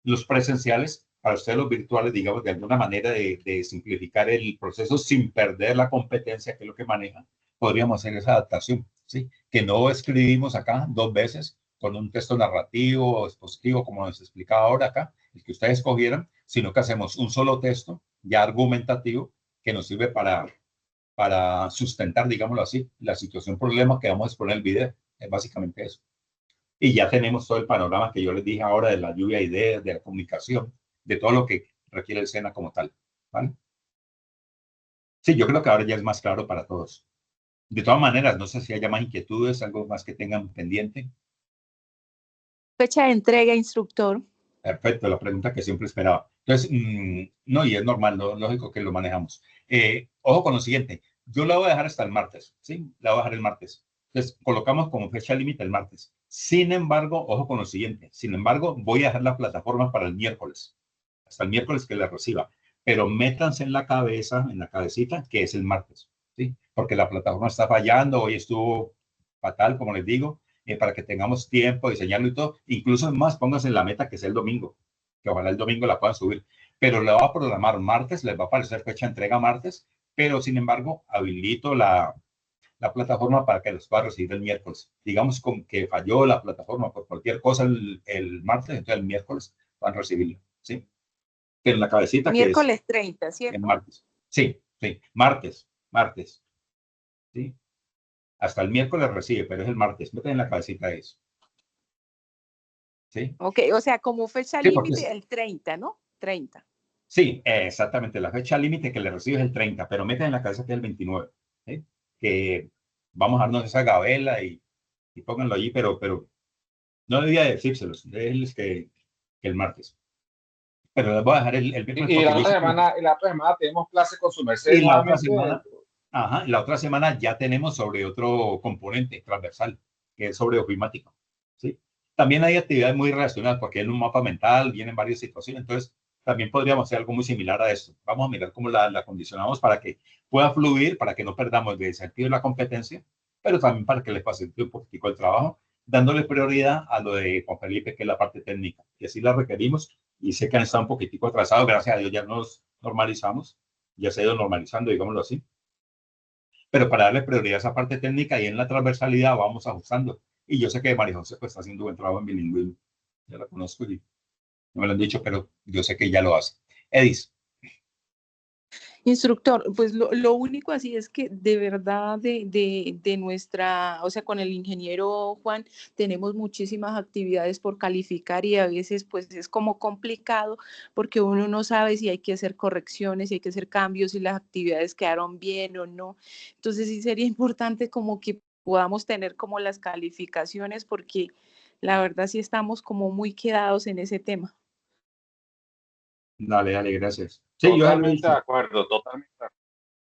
los presenciales, para ustedes los virtuales, digamos, de alguna manera de simplificar el proceso sin perder la competencia, que es lo que manejan, podríamos hacer esa adaptación, ¿sí? Que no escribimos acá 2 veces con un texto narrativo o expositivo, como nos explicaba ahora acá, el que ustedes escogieran, sino que hacemos un solo texto ya argumentativo que nos sirve para sustentar, digámoslo así, la situación problema que vamos a exponer en el video. Es básicamente eso. Y ya tenemos todo el panorama que yo les dije ahora de la lluvia de ideas, de la comunicación, de todo lo que requiere el SENA como tal, ¿vale? Sí, yo creo que ahora ya es más claro para todos. De todas maneras, no sé si haya más inquietudes, algo más que tengan pendiente. Fecha de entrega, instructor. Perfecto, la pregunta que siempre esperaba. Entonces, no, y es normal, lógico que lo manejamos. Ojo con lo siguiente, yo la voy a dejar hasta el martes, ¿sí? La voy a dejar el martes. Entonces, colocamos como fecha límite el martes. Sin embargo, ojo con lo siguiente, sin embargo, voy a dejar la plataforma para el miércoles, hasta el miércoles que la reciba, pero métanse en la cabeza, en la cabecita, que es el martes, ¿sí? Porque la plataforma está fallando, hoy estuvo fatal, como les digo, para que tengamos tiempo de diseñarlo y todo. Incluso más, pónganse en la meta que sea el domingo, que ojalá el domingo la puedan subir. Pero la va a programar martes, les va a aparecer fecha de entrega martes, pero sin embargo, habilito la plataforma para que los pueda recibir el miércoles. Digamos con que falló la plataforma por cualquier cosa el martes, entonces el miércoles van a recibirlo, ¿sí? Que en la cabecita miércoles que es 30, ¿cierto? en martes. Sí, martes, ¿sí? Hasta el miércoles recibe, pero es el martes. Meten en la cabecita eso. ¿Sí? Ok, o sea, como fecha Sí, límite el 30, ¿no? 30. Sí, exactamente. La fecha límite que le recibe es el 30, pero meten en la cabeza que es el 29. ¿Sí? Que vamos a darnos esa gabela y pónganlo allí, pero no debía decírselos, déjenles que el martes. Pero les voy a dejar el miércoles. Y la otra semana tenemos clase con su merced. Y la otra semana, la otra semana ya tenemos sobre otro componente transversal, que es sobre ofimática, ¿sí? También hay actividades muy relacionadas, porque en un mapa mental vienen varias situaciones, entonces también podríamos hacer algo muy similar a esto. Vamos a mirar cómo la condicionamos para que pueda fluir, para que no perdamos de sentido de la competencia, pero también para que les facilite un poquitico el trabajo, dándole prioridad a lo de Juan Felipe, que es la parte técnica, y así la requerimos, y sé que han estado un poquitico atrasados, gracias a Dios ya nos normalizamos, ya se ha ido normalizando, digámoslo así. Pero para darle prioridad a esa parte técnica y en la transversalidad vamos ajustando. Y yo sé que María José pues, está haciendo buen trabajo en bilingüismo. Ya la conozco y no me lo han dicho, pero yo sé que ya lo hace. Edis. Instructor, pues lo único así es que de verdad de nuestra, o sea, con el ingeniero Juan tenemos muchísimas actividades por calificar y a veces pues es como complicado porque uno no sabe si hay que hacer correcciones, si hay que hacer cambios, si las actividades quedaron bien o no. Entonces sí sería importante como que podamos tener como las calificaciones porque la verdad sí estamos como muy quedados en ese tema. Dale, gracias. Sí, totalmente de acuerdo, totalmente de acuerdo.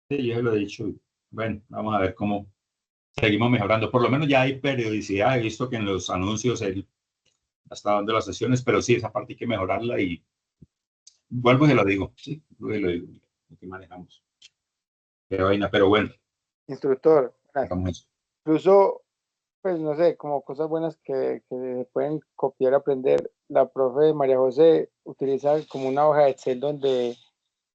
Sí, yo lo he dicho. Bueno, vamos a ver cómo seguimos mejorando. Por lo menos ya hay periodicidad. He visto que en los anuncios él está dando las sesiones, pero sí, esa parte hay que mejorarla y vuelvo y se lo digo. Sí, vuelvo y lo digo. Lo que manejamos. Qué vaina, pero bueno. Instructor, incluso, pues no sé, como cosas buenas que se pueden copiar, aprender. La profe María José utiliza como una hoja de Excel donde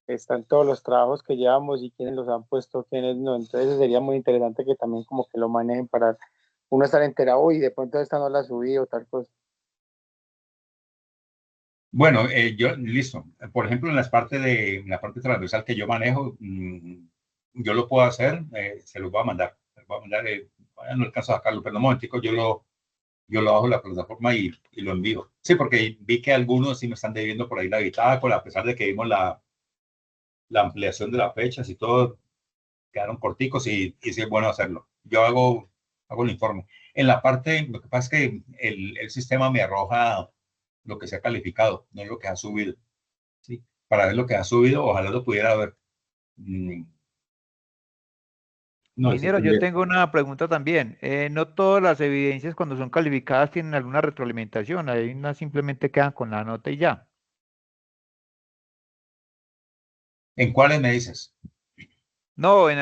están todos los trabajos que llevamos y quiénes los han puesto, quiénes no. Entonces sería muy interesante que también como que lo manejen para uno estar enterado y de pronto esta no la subí o tal cosa. Bueno, yo, listo. Por ejemplo, en la parte transversal que yo manejo, yo lo puedo hacer, se los voy a mandar. Les voy a mandar, no alcanzo a sacarlo, pero un momentico, yo lo bajo en la plataforma y lo envío. Sí, porque vi que algunos sí me están debiendo por ahí la bitácora, a pesar de que vimos la ampliación de las fechas y todo, quedaron corticos y sí es bueno hacerlo. Yo hago hago el informe. En la parte, lo que pasa es que el sistema me arroja lo que se ha calificado, no lo que ha subido. ¿Sí? Para ver lo que ha subido, ojalá lo pudiera ver. No, Ingeniero, yo tengo una pregunta también. No todas las evidencias cuando son calificadas tienen alguna retroalimentación, hay unas simplemente quedan con la nota y ya. ¿En cuáles me dices? No, en